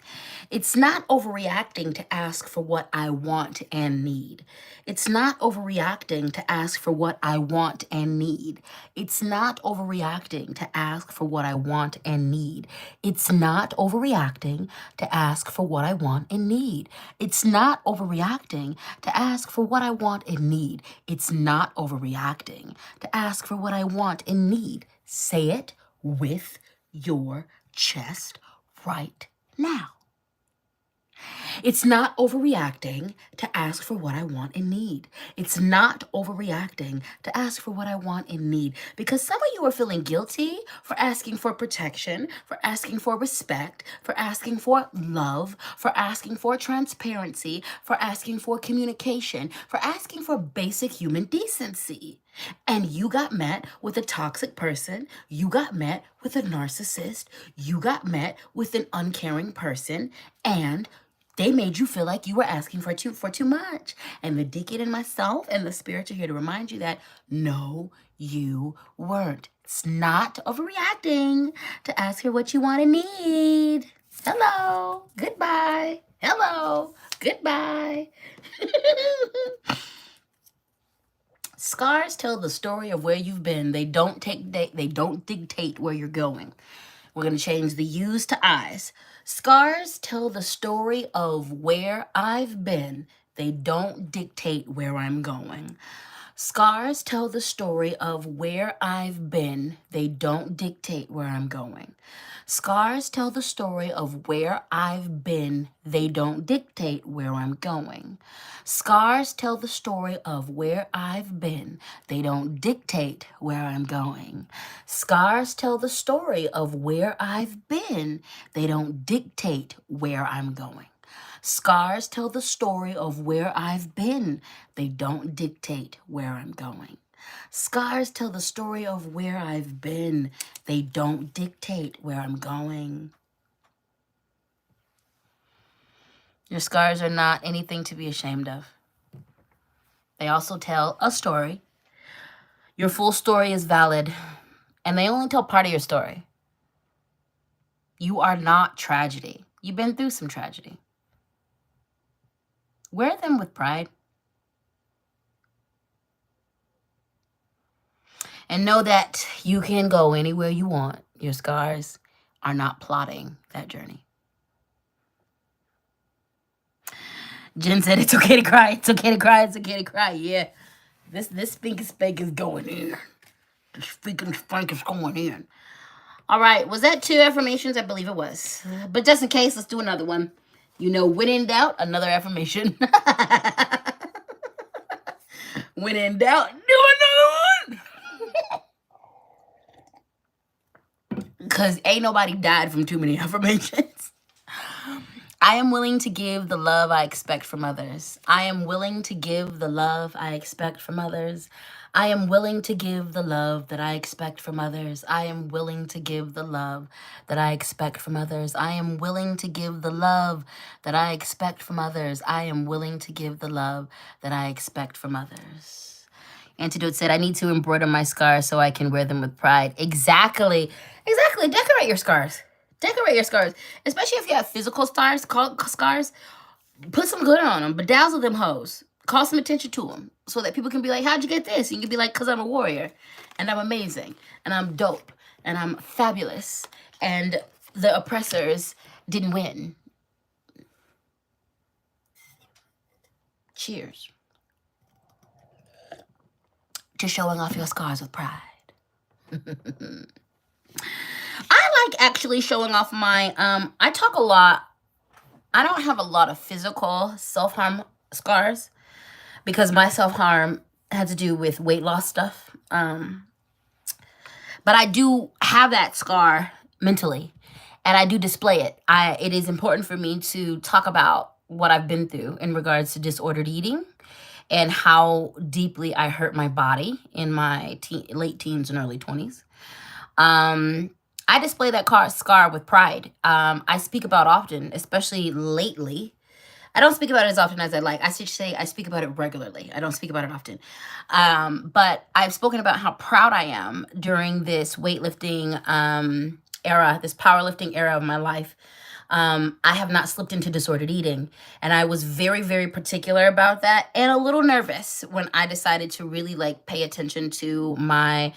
It's not overreacting to ask for what I want and need. It's not overreacting to ask for what I want and need. It's not overreacting to ask for what I want and need. It's not overreacting to ask for what I want and need. It's not overreacting to ask for what I want and need. It's not overreacting to ask for what I want and need. Say it with your chest right now. It's not overreacting to ask for what I want and need. It's not overreacting to ask for what I want and need. Because some of you are feeling guilty for asking for protection, for asking for respect, for asking for love, for asking for transparency, for asking for communication, for asking for basic human decency. And you got met with a toxic person. You got met with a narcissist. You got met with an uncaring person. And they made you feel like you were asking for too much. And the Deacon and myself and the Spirit are here to remind you that no, you weren't. It's not overreacting to ask for what you want and need. Hello, goodbye. Hello, goodbye. Scars tell the story of where you've been. They don't dictate where you're going. We're going to change the U's to I's. Scars tell the story of where I've been. They don't dictate where I'm going. Scars tell the story of where I've been. They don't dictate where I'm going. Scars tell the story of where I've been. They don't dictate where I'm going. Scars tell the story of where I've been. They don't dictate where I'm going. Scars tell the story of where I've been. They don't dictate where I'm going. Scars tell the story of where I've been. They don't dictate where I'm going. Scars tell the story of where I've been. They don't dictate where I'm going. Your scars are not anything to be ashamed of. They also tell a story. Your full story is valid, and they only tell part of your story. You are not tragedy. You've been through some tragedy. Wear them with pride. And know that you can go anywhere you want. Your scars are not plotting that journey. Jen said it's okay to cry. It's okay to cry. It's okay to cry. Yeah. This spinky spank is going in. The speaking spank is going in. All right. Was that 2 affirmations? I believe it was. But just in case, let's do another one. You know, when in doubt, another affirmation. When in doubt, do another one. Because ain't nobody died from too many affirmations. I am willing to give the love I expect from others. I am willing to give the love I expect from others. I am willing to give the love that I expect from others. I am willing to give the love that I expect from others. I am willing to give the love that I expect from others. I am willing to give the love that I expect from others. Antidote said, I need to embroider my scars so I can wear them with pride. Exactly. Exactly. Decorate your scars. Decorate your scars. Especially if you have physical scars. Put some glitter on them. Bedazzle them hoes. Call some attention to them so that people can be like, how'd you get this? And you can be like, because I'm a warrior. And I'm amazing. And I'm dope. And I'm fabulous. And the oppressors didn't win. Cheers to showing off your scars with pride. I like actually showing off my, I talk a lot. I don't have a lot of physical self-harm scars because my self-harm had to do with weight loss stuff. But I do have that scar mentally, and I do display it. It is important for me to talk about what I've been through in regards to disordered eating and how deeply I hurt my body in my late teens and early 20s. I display that scar with pride. I speak about often, especially lately. I don't speak about it as often as I like. I should say I speak about it regularly. I don't speak about it often. But I've spoken about how proud I am during this weightlifting era, this powerlifting era of my life. I have not slipped into disordered eating. And I was very, very particular about that and a little nervous when I decided to really like pay attention to my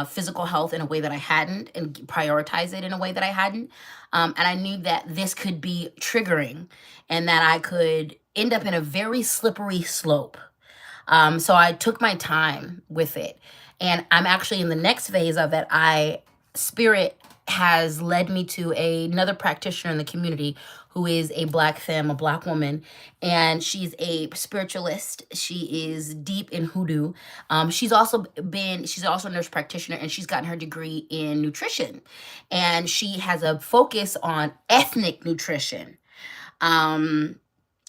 physical health in a way that I hadn't and prioritize it in a way that I hadn't. And I knew that this could be triggering and that I could end up in a very slippery slope. So I took my time with it. And I'm actually in the next phase of it. Spirit has led me to another practitioner in the community who is a Black femme, a Black woman, and she's a spiritualist. She is deep in hoodoo. She's also a nurse practitioner, and she's gotten her degree in nutrition, and she has a focus on ethnic nutrition.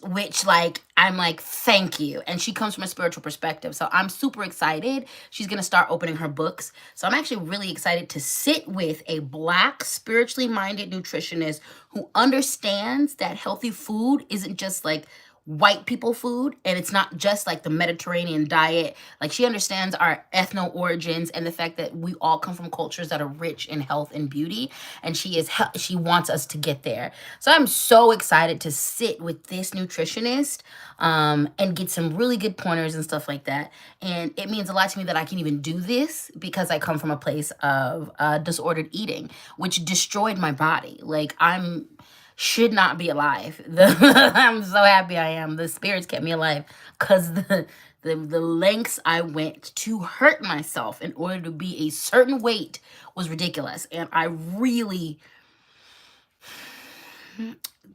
Which I'm like, thank you. And she comes from a spiritual perspective. So I'm super excited. She's going to start opening her books. So I'm actually really excited to sit with a Black spiritually minded nutritionist who understands that healthy food isn't just like white people food, and it's not just like the Mediterranean diet. Like, she understands our ethno origins and the fact that we all come from cultures that are rich in health and beauty, and she wants us to get there. So I'm so excited to sit with this nutritionist and get some really good pointers and stuff like that. And it means a lot to me that I can even do this because I come from a place of disordered eating, which destroyed my body. Like, should not be alive. I'm so happy I am. The spirits kept me alive because the lengths I went to hurt myself in order to be a certain weight was ridiculous. And I really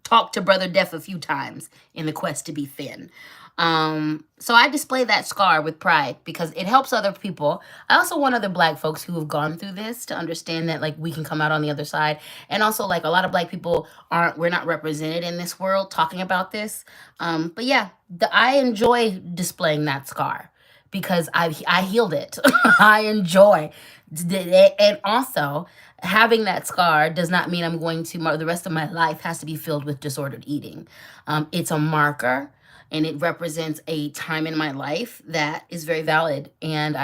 talked to Brother Death a few times in the quest to be thin. So I display that scar with pride because it helps other people. I also want other Black folks who have gone through this to understand that like we can come out on the other side. And also like a lot of Black people we're not represented in this world talking about this. But yeah, I enjoy displaying that scar because I healed it. I enjoy it. And also having that scar does not mean I'm going to, the rest of my life has to be filled with disordered eating. It's a marker. And it represents a time in my life that is very valid. And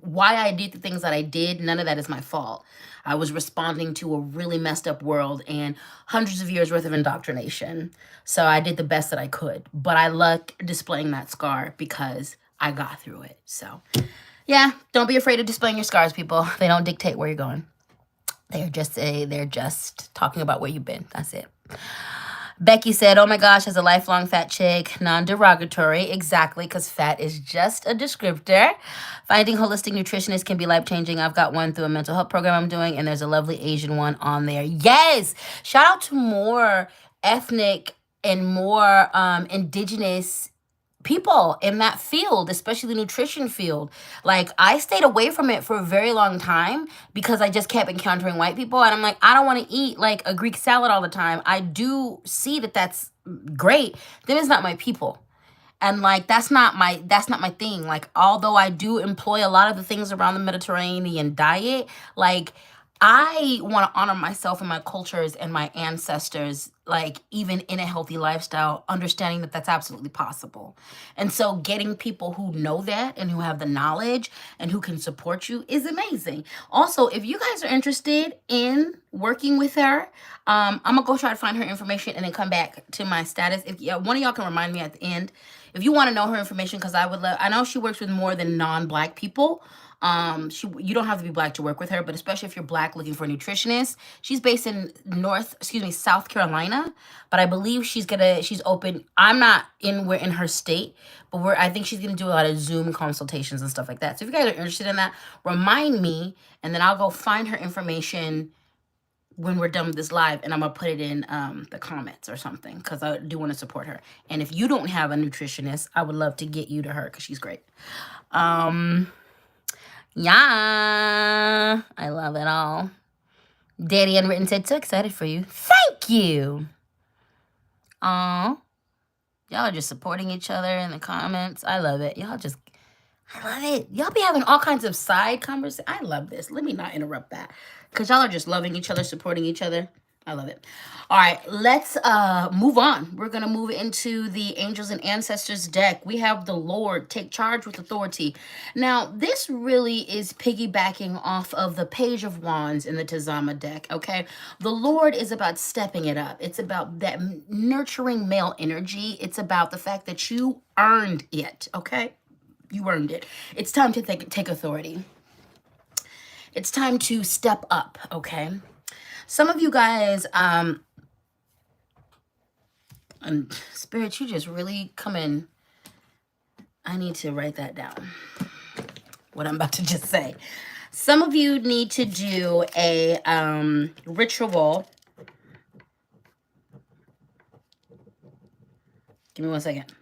why I did the things that I did, none of that is my fault. I was responding to a really messed up world and hundreds of years worth of indoctrination. So I did the best that I could. But I like displaying that scar because I got through it. So yeah, don't be afraid of displaying your scars, people. They don't dictate where you're going. They're just talking about where you've been. That's it. Becky said, oh my gosh, as a lifelong fat chick, non-derogatory. Exactly, because fat is just a descriptor. Finding holistic nutritionists can be life-changing. I've got one through a mental health program I'm doing, and there's a lovely Asian one on there. Yes! Shout out to more ethnic and more indigenous people in that field, especially the nutrition field. Like, I stayed away from it for a very long time because I just kept encountering white people, and I'm like, I don't want to eat like a Greek salad all the time. I do see that that's great. Them is not my people. And like, that's not my thing. Like, although I do employ a lot of the things around the Mediterranean diet, like, I want to honor myself and my cultures and my ancestors, like, even in a healthy lifestyle, understanding that that's absolutely possible. And so getting people who know that and who have the knowledge and who can support you is amazing. Also, if you guys are interested in working with her, I'm gonna go try to find her information and then come back to my status. If one of y'all can remind me at the end, if you want to know her information, because I would love, I know she works with more than non-black people. You don't have to be black to work with her, but especially if you're black looking for a nutritionist. She's based in South Carolina, but I believe she's open. I'm not we're in her state, but I think she's gonna do a lot of Zoom consultations and stuff like that. So if you guys are interested in that, remind me, and then I'll go find her information when we're done with this live, and I'm gonna put it in the comments or something, because I do want to support her. And if you don't have a nutritionist, I would love to get you to her, because she's great. Yeah, I love it all. Daddy Unwritten said, so excited for you. Thank you. Aw. Y'all are just supporting each other in the comments. I love it. I love it. Y'all be having all kinds of side conversations. I love this. Let me not interrupt that, because y'all are just loving each other, supporting each other. I love it. All right, let's move on. We're going to move into the Angels and Ancestors deck. We have the Lord, take charge with authority. Now, this really is piggybacking off of the Page of Wands in the Tazama deck, okay? The Lord is about stepping it up. It's about that nurturing male energy. It's about the fact that you earned it, okay? You earned it. It's time to take authority. It's time to step up, okay? Some of you guys, and Spirit, you just really come in. I need to write that down, what I'm about to just say. Some of you need to do a ritual. Give me 1 second.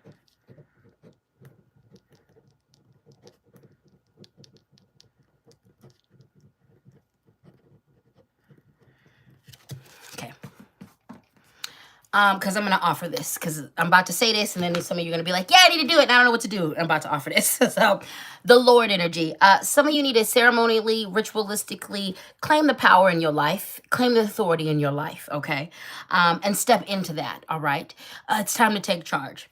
Because I'm going to offer this, because I'm about to say this, and then some of you are going to be like, yeah, I need to do it, and I don't know what to do. I'm about to offer this. So, the Lord energy. Some of you need to ceremonially, ritualistically claim the power in your life, claim the authority in your life, okay? And step into that, all right? It's time to take charge.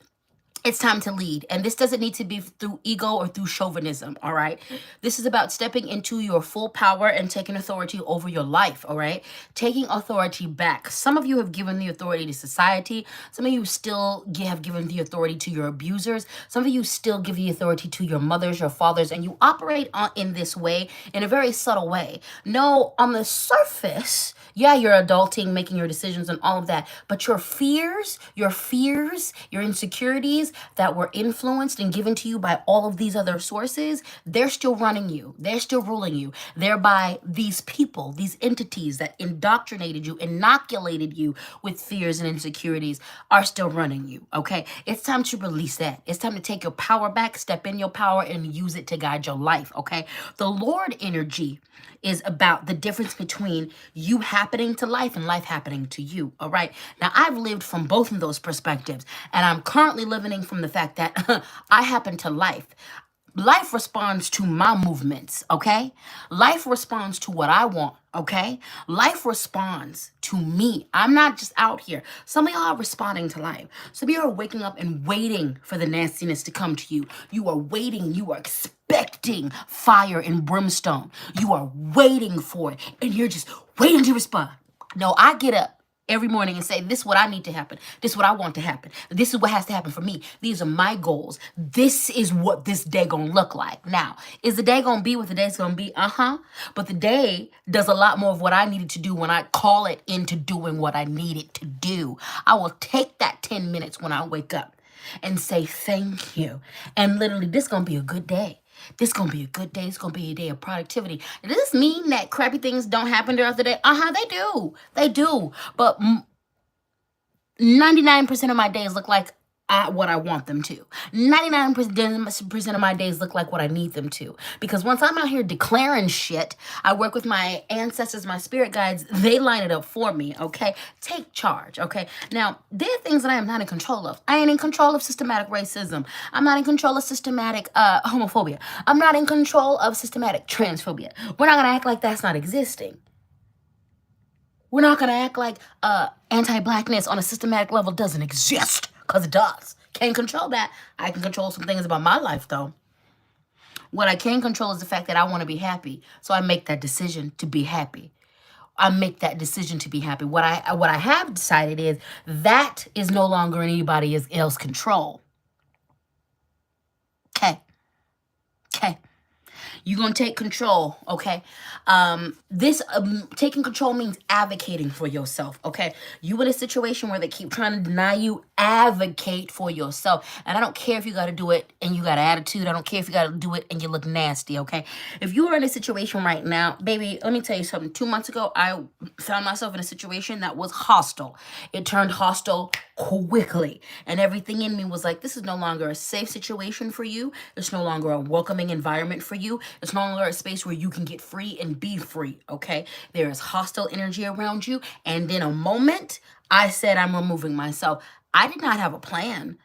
It's time to lead. And this doesn't need to be through ego or through chauvinism, all right? This is about stepping into your full power and taking authority over your life, all right? Taking authority back. Some of you have given the authority to society. Some of you still have given the authority to your abusers. Some of you still give the authority to your mothers, your fathers, and you operate in this way in a very subtle way. No, on the surface, yeah, you're adulting, making your decisions and all of that, but your fears, your insecurities that were influenced and given to you by all of these other sources, they're still running you. They're still ruling you. Thereby, these people, these entities that indoctrinated you, inoculated you with fears and insecurities are still running you, okay? It's time to release that. It's time to take your power back, step in your power, and use it to guide your life, okay? The Lord energy is about the difference between you happening to life and life happening to you, all right? Now, I've lived from both of those perspectives, and I'm currently living from the fact that I happen to life. Life responds to my movements, okay? Life responds to what I want, okay? Life responds to me. I'm not just out here. Some of y'all are responding to life. Some of you are waking up and waiting for the nastiness to come to you. You are waiting. You are expecting fire and brimstone. You are waiting for it, and you're just waiting to respond. No, I get up every morning and say, this is what I need to happen. This is what I want to happen. This is what has to happen for me. These are my goals. This is what this day gonna look like. Now, is the day gonna be what the day's gonna be? But the day does a lot more of what I needed to do when I call it into doing what I needed to do. I will take that 10 minutes when I wake up and say thank you. And literally, this gonna be a good day. This is going to be a good day. It's going to be a day of productivity. Does this mean that crappy things don't happen throughout the day? They do. They do. But 99% of my days look like what I want them to. 99% of my days look like what I need them to. Because once I'm out here declaring shit, I work with my ancestors, my spirit guides, they line it up for me, okay? Take charge, okay? Now, there are things that I am not in control of. I ain't in control of systematic racism. I'm not in control of systematic homophobia. I'm not in control of systematic transphobia. We're not gonna act like that's not existing. We're not gonna act like anti-blackness on a systematic level doesn't exist, because it does. Can't control that. I can control some things about my life, though. What I can control is the fact that I want to be happy. So I make that decision to be happy. I make that decision to be happy. What I have decided is that is no longer in anybody else's control. Okay. Okay. You're going to take control, okay? This taking control means advocating for yourself, okay? You in a situation where they keep trying to deny you, advocate for yourself. And I don't care if you got to do it and you got an attitude. I don't care if you got to do it and you look nasty, okay? If you are in a situation right now, baby, let me tell you something. 2 months ago, I found myself in a situation that was hostile. It turned hostile quickly. And everything in me was like, this is no longer a safe situation for you. It's no longer a welcoming environment for you. It's no longer a space where you can get free and be free, okay? There is hostile energy around you. And in a moment, I said, I'm removing myself. I did not have a plan.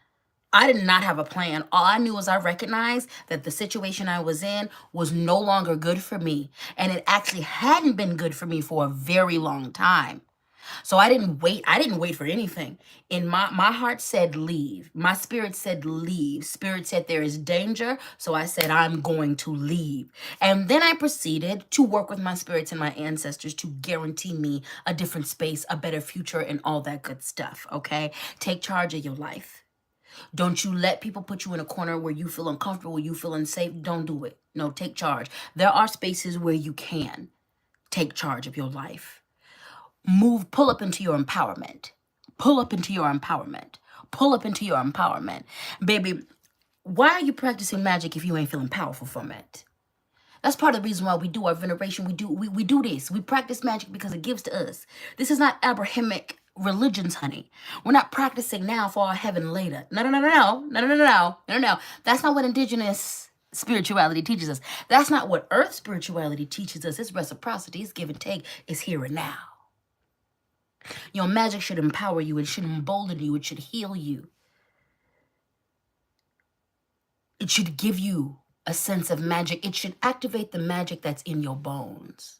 I did not have a plan. All I knew was I recognized that the situation I was in was no longer good for me. And it actually hadn't been good for me for a very long time. So I didn't wait. I didn't wait for anything. In my heart said leave. My spirit said leave. Spirit said there is danger. So I said I'm going to leave. And then I proceeded to work with my spirits and my ancestors to guarantee me a different space, a better future, and all that good stuff. Okay? Take charge of your life. Don't you let people put you in a corner where you feel uncomfortable, where you feel unsafe. Don't do it. No, take charge. There are spaces where you can take charge of your life. Pull up into your empowerment. Pull up into your empowerment. Pull up into your empowerment. Baby, why are you practicing magic if you ain't feeling powerful from it? That's part of the reason why we do our veneration. We do this. We practice magic because it gives to us. This is not Abrahamic religions, honey. We're not practicing now for our heaven later. No. That's not what indigenous spirituality teaches us. That's not what earth spirituality teaches us. It's reciprocity. It's give and take. It's here and now. Your magic should empower you. It should embolden you. It should heal you. It should give you a sense of magic. It should activate the magic that's in your bones.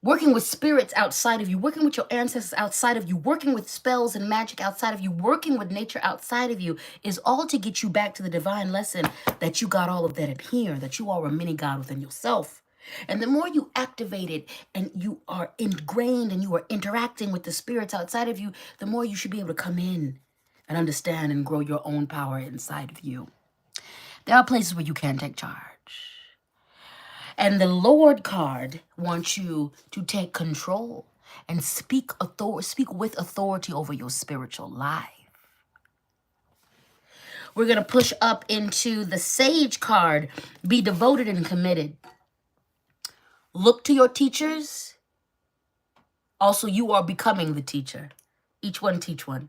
Working with spirits outside of you, working with your ancestors outside of you, working with spells and magic outside of you, working with nature outside of you is all to get you back to the divine lesson that you got all of that in here, that you are a mini God within yourself. And the more you activate it and you are ingrained and you are interacting with the spirits outside of you, the more you should be able to come in and understand and grow your own power inside of you. There are places where you can take charge. And the Lord card wants you to take control and speak with authority over your spiritual life. We're going to push up into the Sage card. Be devoted and committed. Look to your teachers. Also, you are becoming the teacher. Each one teach one.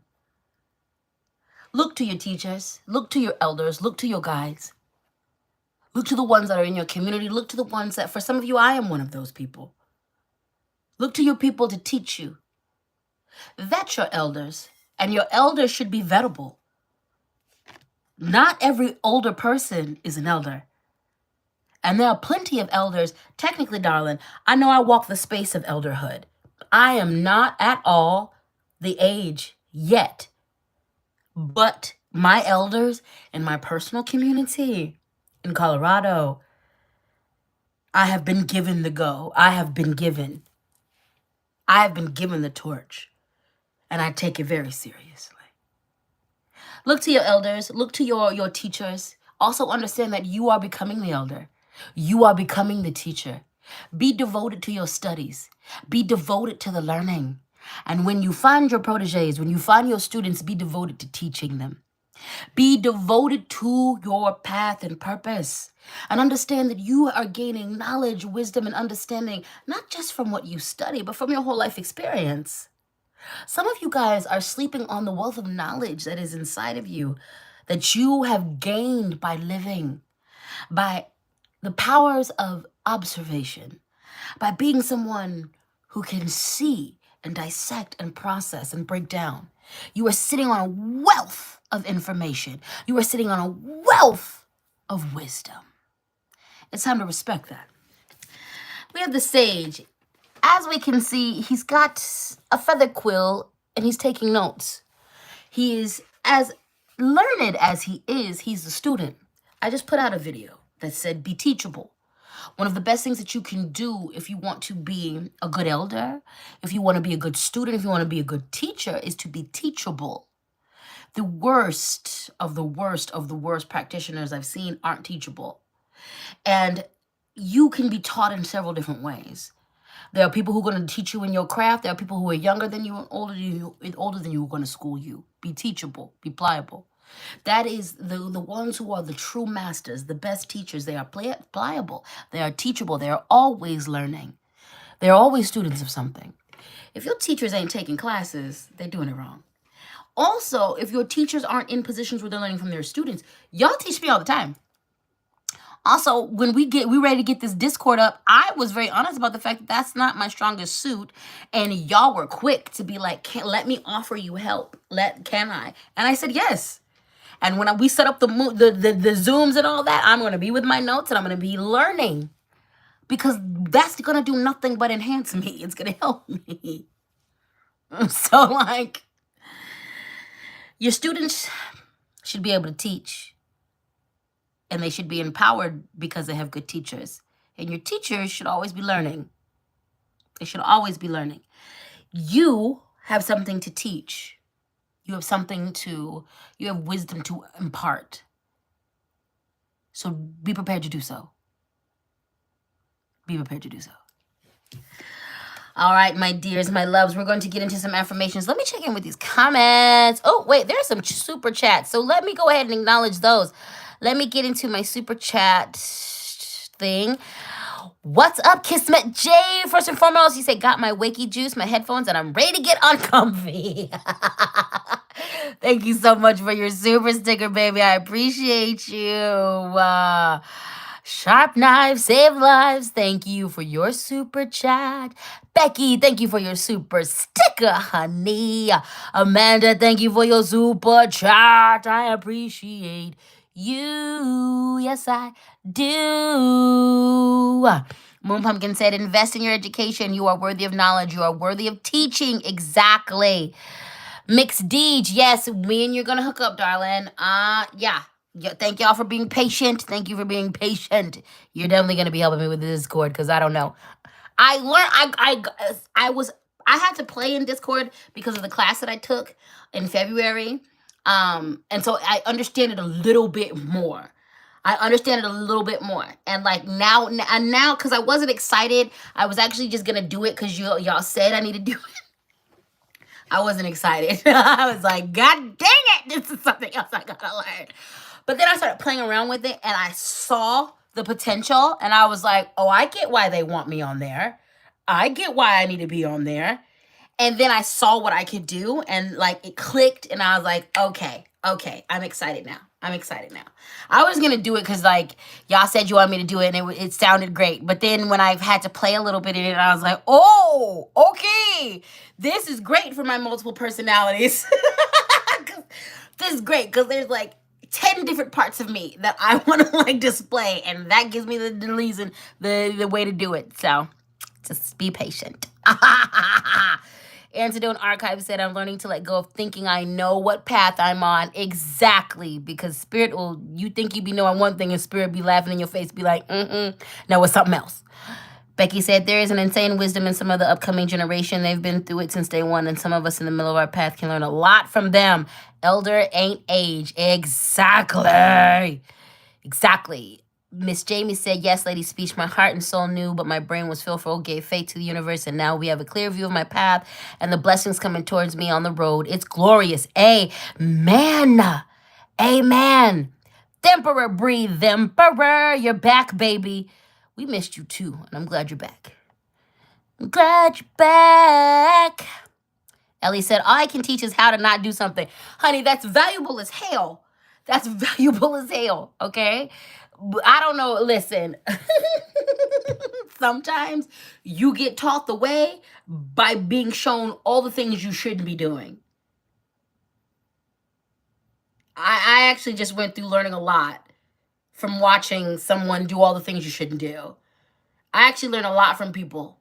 Look to your teachers. Look to your elders. Look to your guides. Look to the ones that are in your community. Look to the ones that, for some of you, I am one of those people. Look to your people to teach you. Vet your elders. And your elders should be vettable. Not every older person is an elder. And there are plenty of elders. Technically, darling, I know I walk the space of elderhood. I am not at all the age yet. But my elders in my personal community in Colorado, I have been given the go. I have been given the torch. And I take it very seriously. Look to your elders. Look to your teachers. Also understand that you are becoming the elder. You are becoming the teacher. Be devoted to your studies. Be devoted to the learning. And when you find your proteges, when you find your students, be devoted to teaching them. Be devoted to your path and purpose. And understand that you are gaining knowledge, wisdom, and understanding, not just from what you study, but from your whole life experience. Some of you guys are sleeping on the wealth of knowledge that is inside of you, that you have gained by living, by the powers of observation, by being someone who can see and dissect and process and break down. You are sitting on a wealth of information. You are sitting on a wealth of wisdom. It's time to respect that. We have the sage. As we can see, he's got a feather quill and he's taking notes. He is as learned as he is, he's a student. I just put out a video that said, be teachable. One of the best things that you can do if you want to be a good elder, if you want to be a good student, if you want to be a good teacher, is to be teachable. The worst of the worst of the worst practitioners I've seen aren't teachable. And you can be taught in several different ways. There are people who are going to teach you in your craft. There are people who are younger than you and older than you who are going to school you. Be teachable. Be pliable. That is the ones who are the true masters, the best teachers. They are pliable. They are teachable. They are always learning. They're always students of something. If your teachers ain't taking classes, they're doing it wrong. Also, if your teachers aren't in positions where they're learning from their students, y'all teach me all the time. Also, when we ready to get this Discord up, I was very honest about the fact that that's not my strongest suit. And y'all were quick to be like, let me offer you help. Can I? And I said, yes. And when we set up the Zooms and all that, I'm going to be with my notes and I'm going to be learning. Because that's going to do nothing but enhance me. It's going to help me. So, like, your students should be able to teach. And they should be empowered because they have good teachers. And your teachers should always be learning. They should always be learning. You have something to teach. You have wisdom to impart. So be prepared to do so. Be prepared to do so. All right, my dears, my loves, we're going to get into some affirmations. Let me check in with these comments. Oh, wait, there's some super chats. So let me go ahead and acknowledge those. Let me get into my super chat thing. What's up, Kismet J? First and foremost, you say, got my wakey juice, my headphones, and I'm ready to get uncomfy. Thank you so much for your super sticker, baby. I appreciate you. Sharp knives save lives. Thank you for your super chat. Becky, thank you for your super sticker, honey. Amanda, thank you for your super chat. I appreciate you. Yes, I do. Moon Pumpkin said, invest in your education. You are worthy of knowledge. You are worthy of teaching. Exactly. Mixed Deej, yes, me and you're going to hook up, darling. Yeah. Thank y'all for being patient. Thank you for being patient. You're definitely going to be helping me with the Discord because I don't know. I learned, I had to play in Discord because of the class that I took in February. And so I understand it a little bit more. And like now, because I wasn't excited, I was actually just going to do it because y'all said I need to do it. I wasn't excited. I was like, God dang it, this is something else I gotta learn. But then I started playing around with it and I saw the potential and I was like, oh, I get why they want me on there. I get why I need to be on there. And then I saw what I could do and like it clicked and I was like, okay, I'm excited now. I was going to do it because like y'all said you wanted me to do it and it sounded great. But then when I've had to play a little bit in it, I was like, oh, okay. This is great for my multiple personalities. This is great because there's like 10 different parts of me that I want to like display. And that gives me the reason, the way to do it. So just be patient. Antidote Archive said, I'm learning to let go of thinking I know what path I'm on. Exactly. Because spirit will, you think you be knowing one thing and spirit be laughing in your face, be like, no, it's something else. Becky said, there is an insane wisdom in some of the upcoming generation. They've been through it since day one, and some of us in the middle of our path can learn a lot from them. Elder ain't age. Exactly. Miss Jamie said, yes, LadySpeech, my heart and soul knew, but my brain was fearful, gave faith to the universe, and now we have a clear view of my path and the blessings coming towards me on the road. It's glorious. Amen. Amen. Emperor, breathe. Emperor, you're back, baby. We missed you too, and I'm glad you're back. I'm glad you're back. Ellie said, all I can teach is how to not do something. Honey, that's valuable as hell. That's valuable as hell, okay? I don't know. Listen, sometimes you get taught the way by being shown all the things you shouldn't be doing. I actually just went through learning a lot from watching someone do all the things you shouldn't do. I actually learned a lot from people.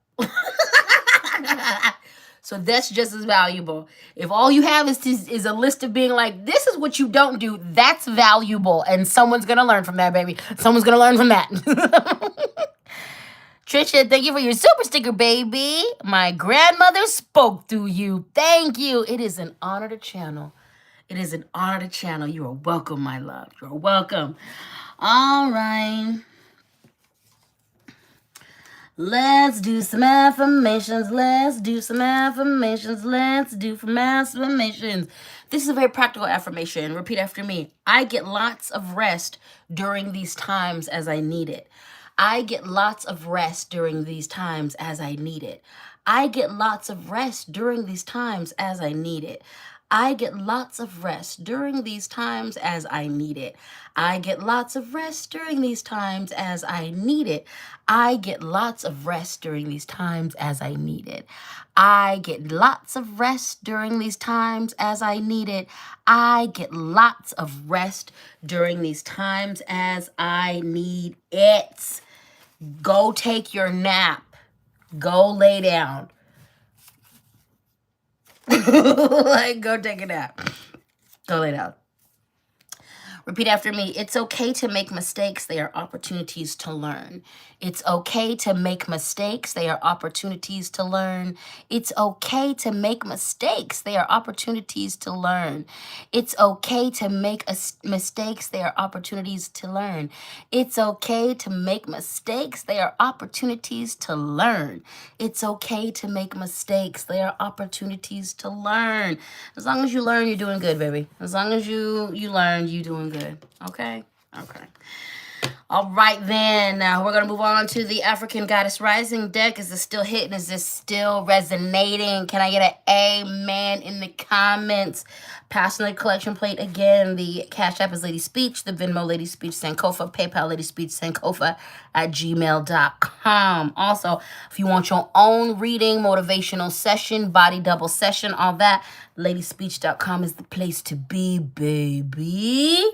So that's just as valuable. If all you have is a list of being like, this is what you don't do, that's valuable. And someone's going to learn from that, baby. Someone's going to learn from that. Trisha, thank you for your super sticker, baby. My grandmother spoke through you. Thank you. It is an honor to channel. It is an honor to channel. You are welcome, my love. You're welcome. All right. Let's do some affirmations. Let's do some affirmations. Let's do some affirmations. This is a very practical affirmation. Repeat after me. I get lots of rest during these times as I need it. I get lots of rest during these times as I need it. I get lots of rest during these times as I need it. I get lots of rest during these times as I need it. I get lots of rest during these times as I need it. I get lots of rest during these times as I need it. I get lots of rest during these times as I need it. I get lots of rest during these times as I need it. Go take your nap. Go lay down. Like, go take a nap. Go lay down. Repeat after me. It's okay to make mistakes. They are opportunities to learn. It's okay to make mistakes. They are opportunities to learn. It's okay to make mistakes. They are opportunities to learn. It's okay to make mistakes. They are opportunities to learn. It's okay to make mistakes. They are opportunities to learn. It's okay to make mistakes. They are opportunities to learn. As long as you learn, you're doing good, baby. As long as you learn, you're doing good. Okay? Okay. All right, then. Now we're going to move on to the African Goddess Rising deck. Is this still hitting? Is this still resonating? Can I get an amen in the comments? Passing the collection plate again. The Cash App is LadySpeech. The Venmo, LadySpeech Sankofa. PayPal, LadySpeech Sankofa at gmail.com. Also, if you want your own reading, motivational session, body double session, all that, LadySpeech.com is the place to be, baby.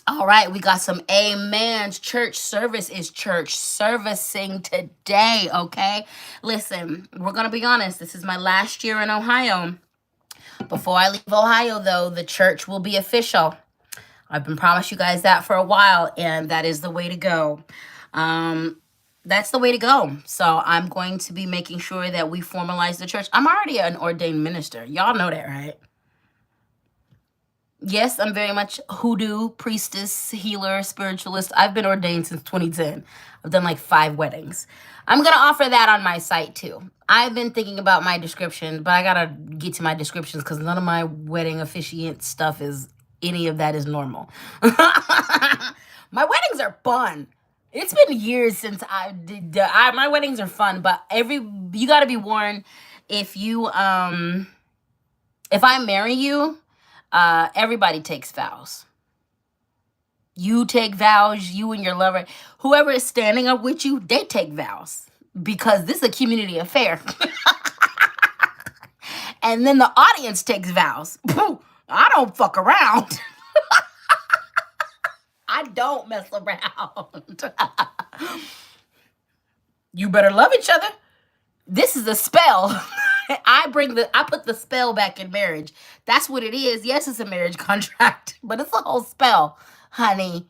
All right, we got some amens. Church service is church servicing today, okay? Listen, we're going to be honest. This is my last year in Ohio. Before I leave Ohio, though, the church will be official. I've been promised you guys that for a while, and that is the way to go. That's the way to go. So I'm going to be making sure that we formalize the church. I'm already an ordained minister. Y'all know that, right? Yes, I'm very much hoodoo, priestess, healer, spiritualist. I've been ordained since 2010. I've done like 5 weddings. I'm going to offer that on my site too. I've been thinking about my description, but I got to get to my descriptions because none of my wedding officiant stuff is, any of that is normal. My weddings are fun. It's been years since I did, my weddings are fun, but you got to be warned if I marry you, everybody takes vows. You take vows, you and your lover, whoever is standing up with you, they take vows because this is a community affair. And then the audience takes vows. I don't fuck around. I don't mess around. You better love each other. This is a spell. I put the spell back in marriage. That's what it is. Yes, it's a marriage contract, but it's a whole spell, honey.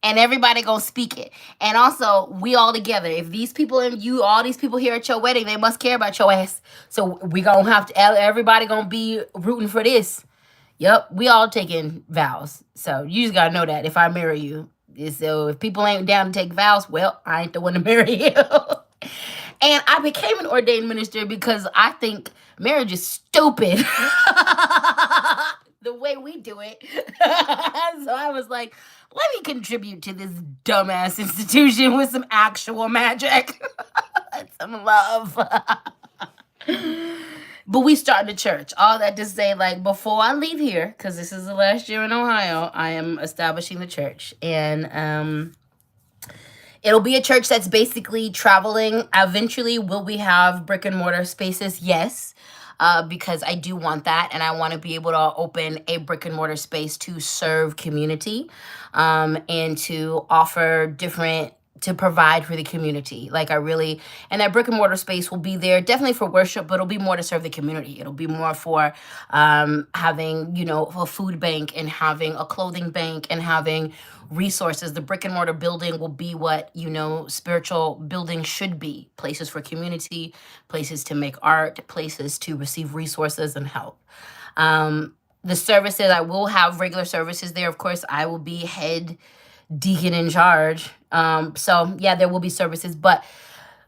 And everybody gonna speak it. And also, we all together. If these people and you, all these people here at your wedding, they must care about your ass. So we gonna have to, everybody gonna be rooting for this. Yep, we all taking vows. So you just gotta know that if I marry you. So if people ain't down to take vows, well, I ain't the one to marry you. And I became an ordained minister because I think marriage is stupid. The way we do it. So I was like, let me contribute to this dumbass institution with some actual magic. And some love. But we started the church. All that to say, like, before I leave here, because this is the last year in Ohio, I am establishing the church. And it'll be a church that's basically traveling. Eventually, will we have brick and mortar spaces? Yes. Because I do want that, and I want to be able to open a brick and mortar space to serve community, and to offer different, to provide for the community. Like, and that brick and mortar space will be there definitely for worship, but it'll be more to serve the community. It'll be more for having, a food bank, and having a clothing bank, and having resources. The brick and mortar building will be what, spiritual buildings should be: places for community, places to make art, places to receive resources and help. The services, I will have regular services there. Of course, I will be head deacon in charge. So yeah, there will be services, but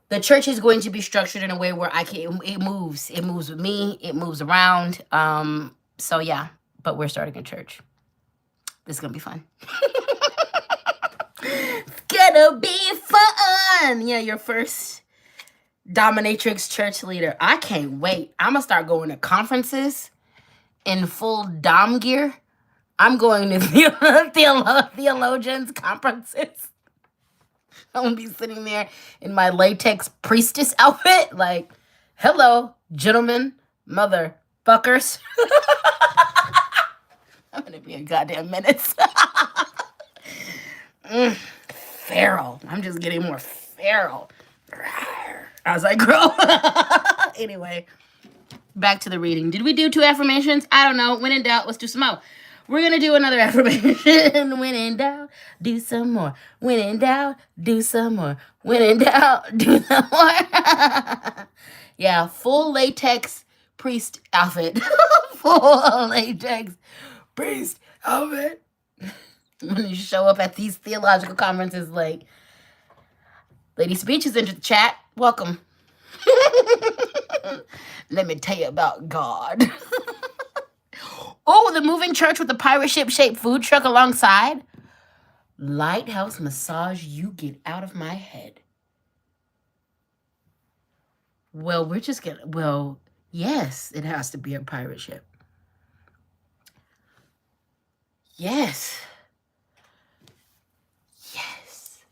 the church is going to be structured in a way where it moves with me, it moves around. So yeah, but we're starting a church. This is gonna be fun. It's gonna be fun. Yeah, your first dominatrix church leader. I can't wait. I'm gonna start going to conferences in full dom gear. I'm going to theologians conferences. I'm gonna be sitting there in my latex priestess outfit, like, hello, gentlemen, motherfuckers. I'm gonna be a goddamn menace. Feral. I'm just getting more feral as I grow. Anyway, back to the reading. Did we do 2 affirmations? I don't know. When in doubt, let's do some more. We're going to do another affirmation. When in doubt, do some more. When in doubt, do some more. When in doubt, do some more. Yeah, full latex priest outfit. Full latex priest outfit. When you show up at these theological conferences, like, LadySpeech has entered the chat. Welcome. Let me tell you about God. Oh, the moving church with the pirate ship-shaped food truck alongside. Lighthouse massage, you get out of my head. Well, we're just gonna, yes, it has to be a pirate ship. Yes. Yes.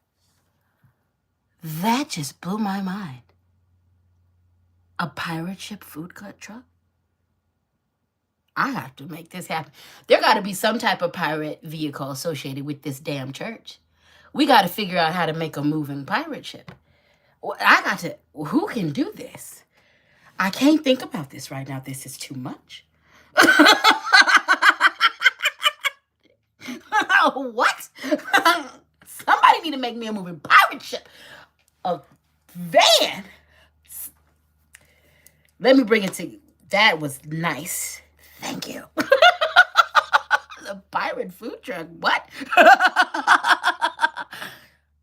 That just blew my mind. A pirate ship food truck? I have to make this happen. There got to be some type of pirate vehicle associated with this damn church. We got to figure out how to make a moving pirate ship. Who can do this? I can't think about this right now. This is too much. What? Somebody need to make me a moving pirate ship. A van. Let me bring it to you. That was nice. Thank you. The pirate food truck. What?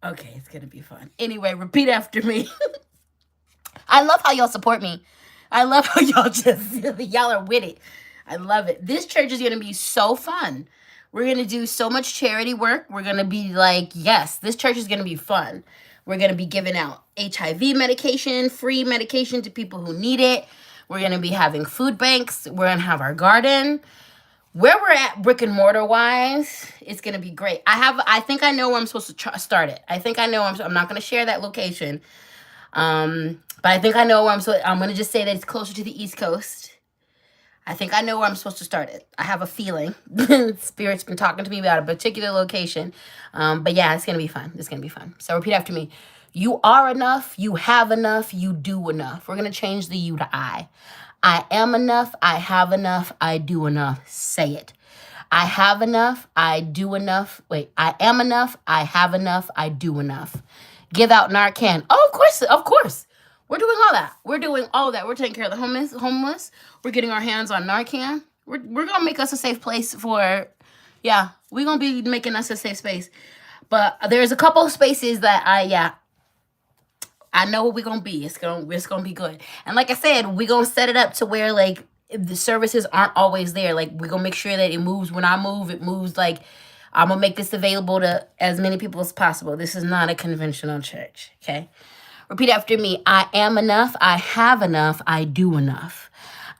Okay, it's going to be fun. Anyway, repeat after me. I love how y'all support me. I love how y'all are with it. I love it. This church is going to be so fun. We're going to do so much charity work. We're going to be like, yes, this church is going to be fun. We're going to be giving out HIV medication, free medication to people who need it. We're going to be having food banks. We're going to have our garden. Where we're at brick and mortar wise, it's going to be great. I think I know where I'm supposed to start it. I think I know I'm not going to share that location. But I think I know where I'm going to just say that it's closer to the East Coast. I think I know where I'm supposed to start it. I have a feeling. Spirit's been talking to me about a particular location. But yeah, it's going to be fun. It's going to be fun. So repeat after me. You are enough. You have enough. You do enough. We're going to change the you to I. I am enough. I have enough. I do enough. Say it. I have enough. I do enough. Wait, I am enough. I have enough. I do enough. Give out Narcan. Oh, of course. Of course. We're doing all that. We're doing all that. We're taking care of the homeless. We're getting our hands on Narcan. We're going to make us a safe place for, yeah, we're going to be making us a safe space. But there's a couple of spaces that I know what we're going to be. It's going to be good. And like I said, we're going to set it up to where, like, if the services aren't always there. Like, we're going to make sure that it moves. When I move, it moves. Like, I'm going to make this available to as many people as possible. This is not a conventional church, okay? Repeat after me. I am enough. I have enough. I do enough.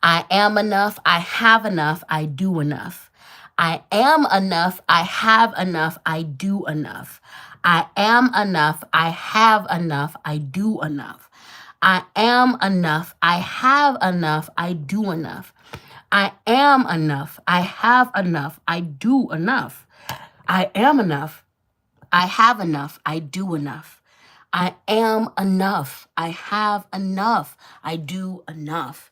I am enough. I have enough. I do enough. I am enough. I have enough. I do enough. I am enough. I have enough. I do enough. I am enough. I have enough. I do enough. I am enough. I have enough. I do enough. I am enough. I have enough. I do enough. I am enough. I have enough. I do enough.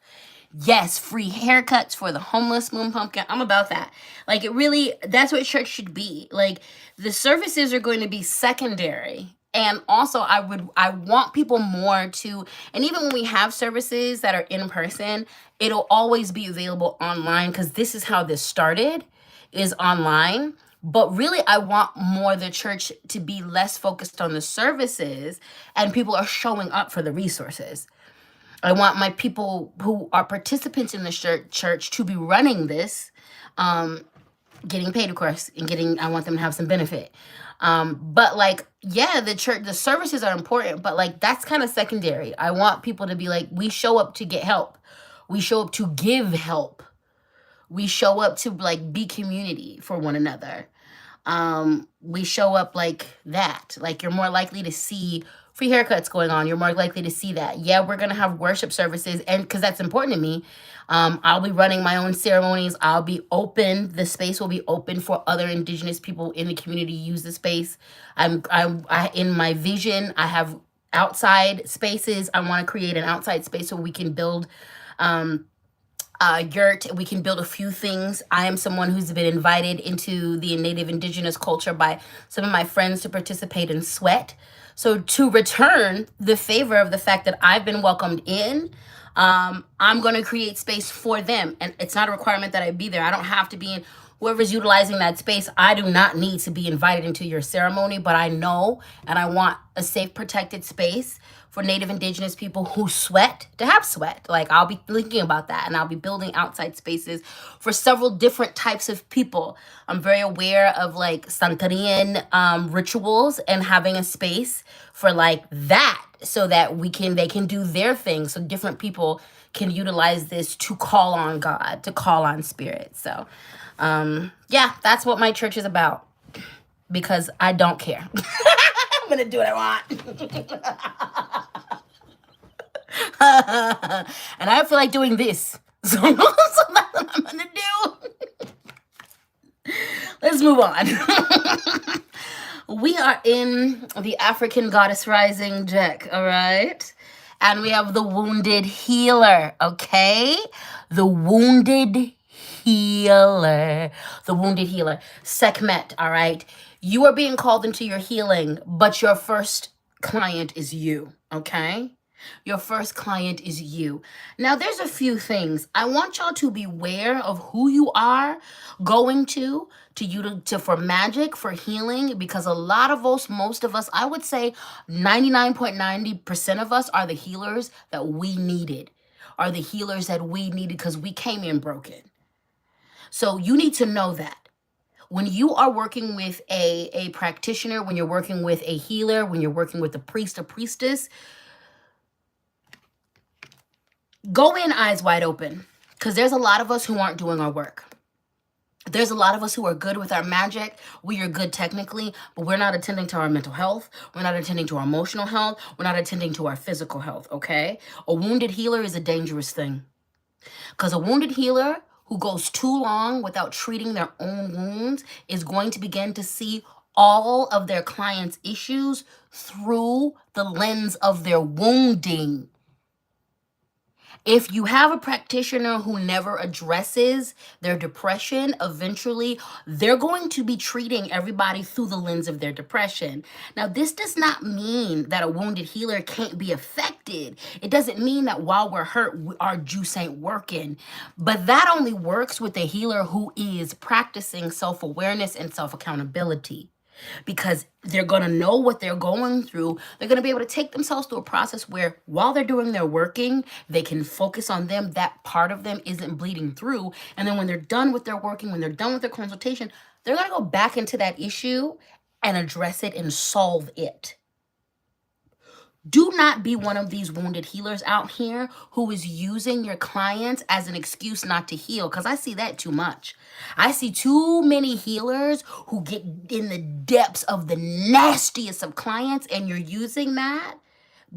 Yes, free haircuts for the homeless, Moon Pumpkin. I'm about that. Like, it really, that's what church should be. Like, the services are going to be secondary. And also, I want people more to, and even when we have services that are in person, it'll always be available online, because this is how this started, is online. But really, I want more the church to be less focused on the services, and people are showing up for the resources. I want my people who are participants in the church to be running this, getting paid, of course, and I want them to have some benefit. But like, yeah, the services are important, but like, that's kind of secondary. I want people to be like, we show up to get help. We show up to give help. We show up to like be community for one another. We show up like that. Like, you're more likely to see free haircuts going on. You're more likely to see that. Yeah, we're gonna have worship services, and because that's important to me. I'll be running my own ceremonies. I'll be open. The space will be open for other Indigenous people in the community to use the space. I in my vision, I have outside spaces. I want to create an outside space so we can build yurt. We can build a few things. I am someone who's been invited into the Native Indigenous culture by some of my friends to participate in sweat. So to return the favor of the fact that I've been welcomed in, I'm going to create space for them. And it's not a requirement that I be there. I don't have to be in. Whoever's utilizing that space, I do not need to be invited into your ceremony, but I know and I want a safe, protected space for Native Indigenous people who sweat to have sweat. Like, I'll be thinking about that, and I'll be building outside spaces for several different types of people. I'm very aware of like Sankofa rituals, and having a space for like that, so that they can do their thing, so different people can utilize this to call on God, to call on spirit. So yeah, that's what my church is about, because I don't care. I'm gonna do what I want. And I feel like doing this. So that's what I'm gonna do. Let's move on. We are in the African Goddess Rising deck, all right? And we have the Wounded Healer, okay? The Wounded Healer. The Wounded Healer. Sekhmet, all right? You are being called into your healing, but your first client is you, okay? Your first client is you. Now, there's a few things. I want y'all to be aware of who you are going to for magic, for healing, because a lot of us, most of us, I would say 99.90% of us are the healers that we needed, because we came in broken. So you need to know that. When you are working with a practitioner, when you're working with a healer, when you're working with a priest or priestess, go in eyes wide open, because there's a lot of us who aren't doing our work. There's a lot of us who are good with our magic. We are good technically, but we're not attending to our mental health. We're not attending to our emotional health. We're not attending to our physical health, okay? A wounded healer is a dangerous thing, because a wounded healer who goes too long without treating their own wounds is going to begin to see all of their clients' issues through the lens of their wounding. If you have a practitioner who never addresses their depression, eventually they're going to be treating everybody through the lens of their depression. Now, this does not mean that a wounded healer can't be affected. It doesn't mean that while we're hurt, our juice ain't working. But that only works with a healer who is practicing self-awareness and self-accountability, because they're going to know what they're going through. They're going to be able to take themselves through a process where while they're doing their working, they can focus on them. That part of them isn't bleeding through. And then when they're done with their working, when they're done with their consultation, they're going to go back into that issue and address it and solve it. Do not be one of these wounded healers out here who is using your clients as an excuse not to heal, because I see that too much. I see too many healers who get in the depths of the nastiest of clients, and you're using that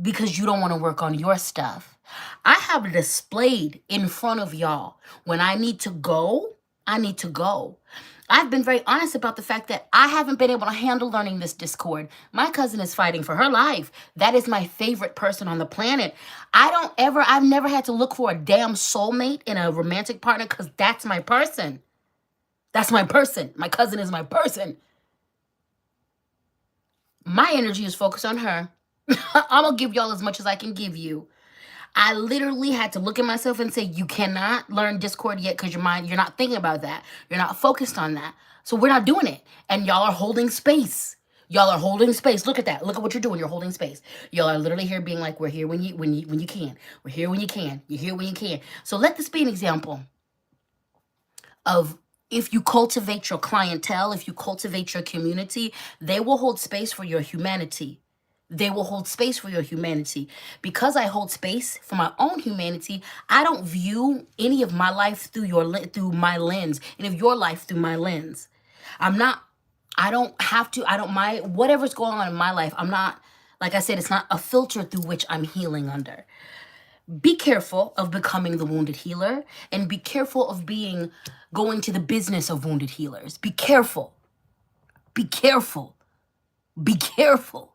because you don't want to work on your stuff. I have it displayed in front of y'all. When I need to go, I need to go. I've been very honest about the fact that I haven't been able to handle learning this Discord. My cousin is fighting for her life. That is my favorite person on the planet. I've never had to look for a damn soulmate in a romantic partner, because that's my person. That's my person. My cousin is my person. My energy is focused on her. I'm going to give y'all as much as I can give you. I literally had to look at myself and say, you cannot learn Discord yet because you're not thinking about that. You're not focused on that. So we're not doing it. And y'all are holding space. Y'all are holding space. Look at that. Look at what you're doing. You're holding space. Y'all are literally here being like, we're here when you can. We're here when you can. You're here when you can. So let this be an example of, if you cultivate your clientele, if you cultivate your community, they will hold space for your humanity. They will hold space for your humanity. Because I hold space for my own humanity, I don't view any of my life through my lens, any of your life through my lens. Whatever's going on in my life, I'm not, like I said, it's not a filter through which I'm healing under. Be careful of becoming the wounded healer, and be careful of going to the business of wounded healers. Be careful. Be careful. Be careful.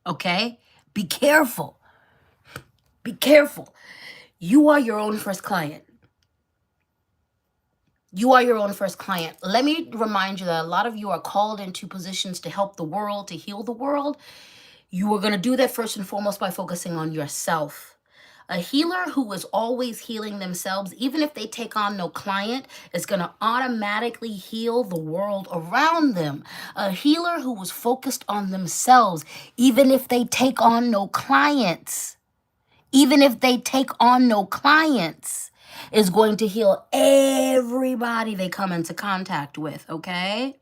Okay? Be careful. Be careful. You are your own first client. You are your own first client. Let me remind you that a lot of you are called into positions to help the world, to heal the world. You are going to do that first and foremost by focusing on yourself. A healer who is always healing themselves, even if they take on no client, is going to automatically heal the world around them. A healer who is focused on themselves, even if they take on no clients, is going to heal everybody they come into contact with, okay?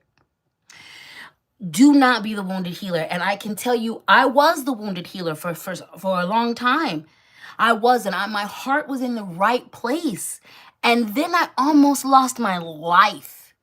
Do not be the wounded healer. And I can tell you, I was the wounded healer for a long time. I was, and my heart was in the right place. And then I almost lost my life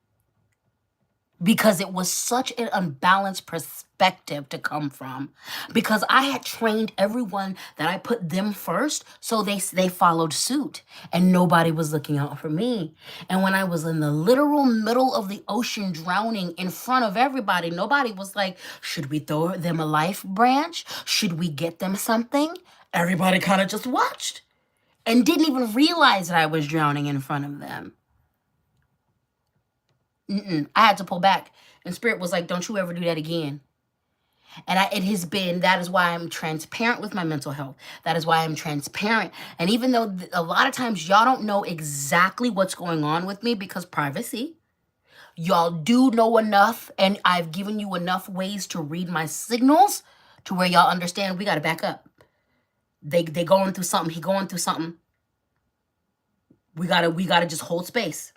because it was such an unbalanced perspective to come from. Because I had trained everyone that I put them first, so they followed suit, and nobody was looking out for me. And when I was in the literal middle of the ocean drowning in front of everybody, nobody was like, should we throw them a life branch? Should we get them something? Everybody kind of just watched and didn't even realize that I was drowning in front of them. I had to pull back. And Spirit was like, don't you ever do that again. And that is why I'm transparent with my mental health. That is why I'm transparent. And even though a lot of times y'all don't know exactly what's going on with me because privacy, y'all do know enough, and I've given you enough ways to read my signals to where y'all understand we got to back up. They going through something. He going through something. We gotta just hold space.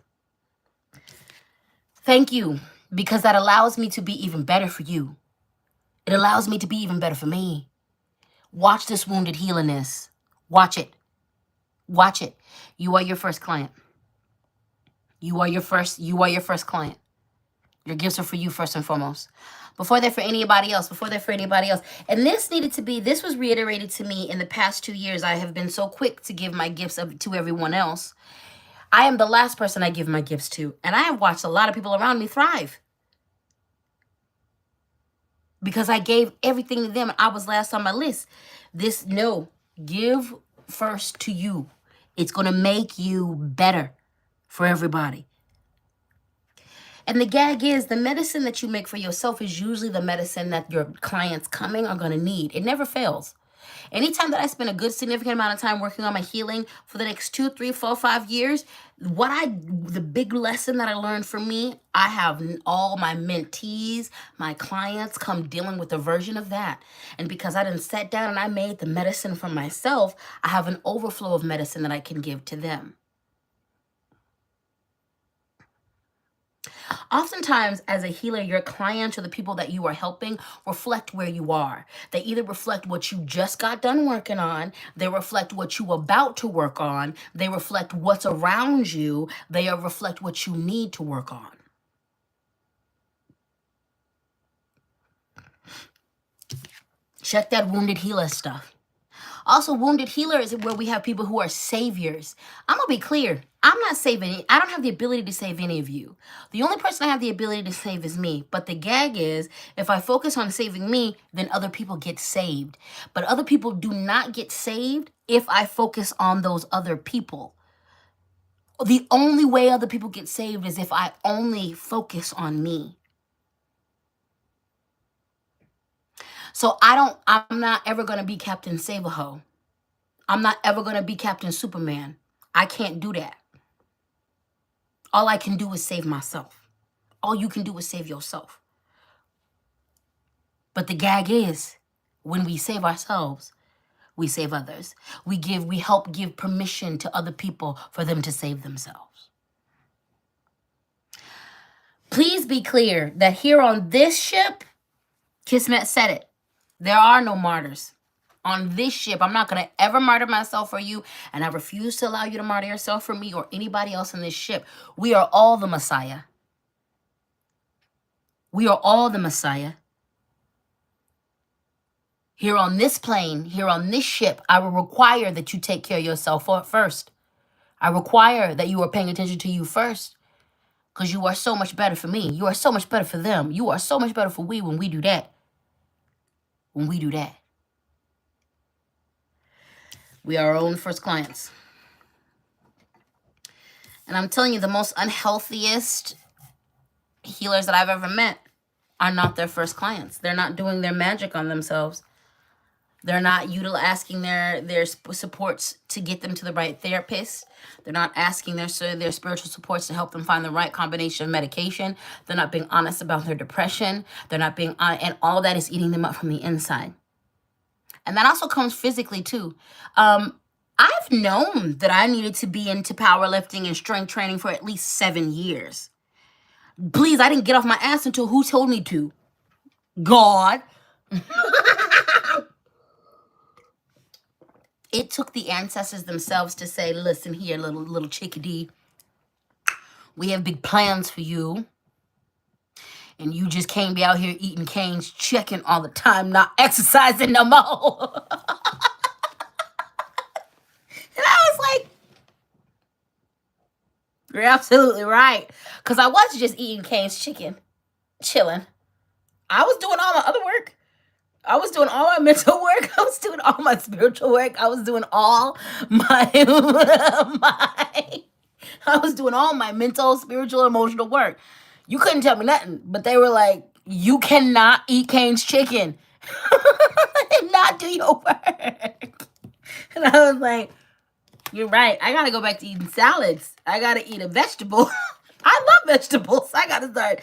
Thank you, because that allows me to be even better for you. It allows me to be even better for me. Watch this wounded healiness. Watch it. Watch it. You are your first client. You are your first client. Your gifts are for you first and foremost. Before they're for anybody else. And this was reiterated to me in the past 2 years. I have been so quick to give my gifts to everyone else. I am the last person I give my gifts to. And I have watched a lot of people around me thrive. Because I gave everything to them. I was last on my list. Give first to you. It's going to make you better for everybody. And the gag is, the medicine that you make for yourself is usually the medicine that your clients coming are going to need. It never fails. Anytime that I spend a good significant amount of time working on my healing for the next 2, 3, 4, 5 years, the big lesson that I learned from me, I have all my mentees, my clients come dealing with a version of that. And because I didn't sit down and I made the medicine for myself, I have an overflow of medicine that I can give to them. Oftentimes, as a healer, your clients or the people that you are helping reflect where you are. They either reflect what you just got done working on, they reflect what you about to work on, they reflect what's around you, they reflect what you need to work on. Check that wounded healer stuff. Also, wounded healer is where we have people who are saviors. I'm going to be clear. I'm not saving. I don't have the ability to save any of you. The only person I have the ability to save is me. But the gag is, if I focus on saving me, then other people get saved. But other people do not get saved if I focus on those other people. The only way other people get saved is if I only focus on me. So I'm not ever going to be Captain Save-A-Ho. I'm not ever going to be Captain Superman. I can't do that. All I can do is save myself. All you can do is save yourself. But the gag is, when we save ourselves, we save others. We help give permission to other people for them to save themselves. Please be clear that here on this ship, Kismet said it, there are no martyrs. On this ship, I'm not going to ever martyr myself for you, and I refuse to allow you to martyr yourself for me or anybody else on this ship. We are all the Messiah. We are all the Messiah. Here on this plane, here on this ship, I will require that you take care of yourself first. I require that you are paying attention to you first, because you are so much better for me. You are so much better for them. You are so much better for we when we do that. When we do that. We are our own first clients. And I'm telling you, the most unhealthiest healers that I've ever met are not their first clients. They're not doing their magic on themselves. They're not asking their supports to get them to the right therapist. They're not asking their spiritual supports to help them find the right combination of medication. They're not being honest about their depression. They're not being honest, and all that is eating them up from the inside. And that also comes physically too. I've known that I needed to be into powerlifting and strength training for at least 7 years. Please, I didn't get off my ass until who told me to? God. It took the ancestors themselves to say, listen here, little chickadee. We have big plans for you. And you just can't be out here eating canes, checking all the time, not exercising no more. And I was like, you're absolutely right. Because I wasn't just eating canes, chilling. I was doing all my other work. I was doing all my mental work. I was doing all my spiritual work. I was doing all my I was doing all my mental, spiritual, emotional work. You couldn't tell me nothing, but they were like, you cannot eat Cane's chicken and not do your work. And I was like, you're right. I got to go back to eating salads. I got to eat a vegetable. I love vegetables. I got to start.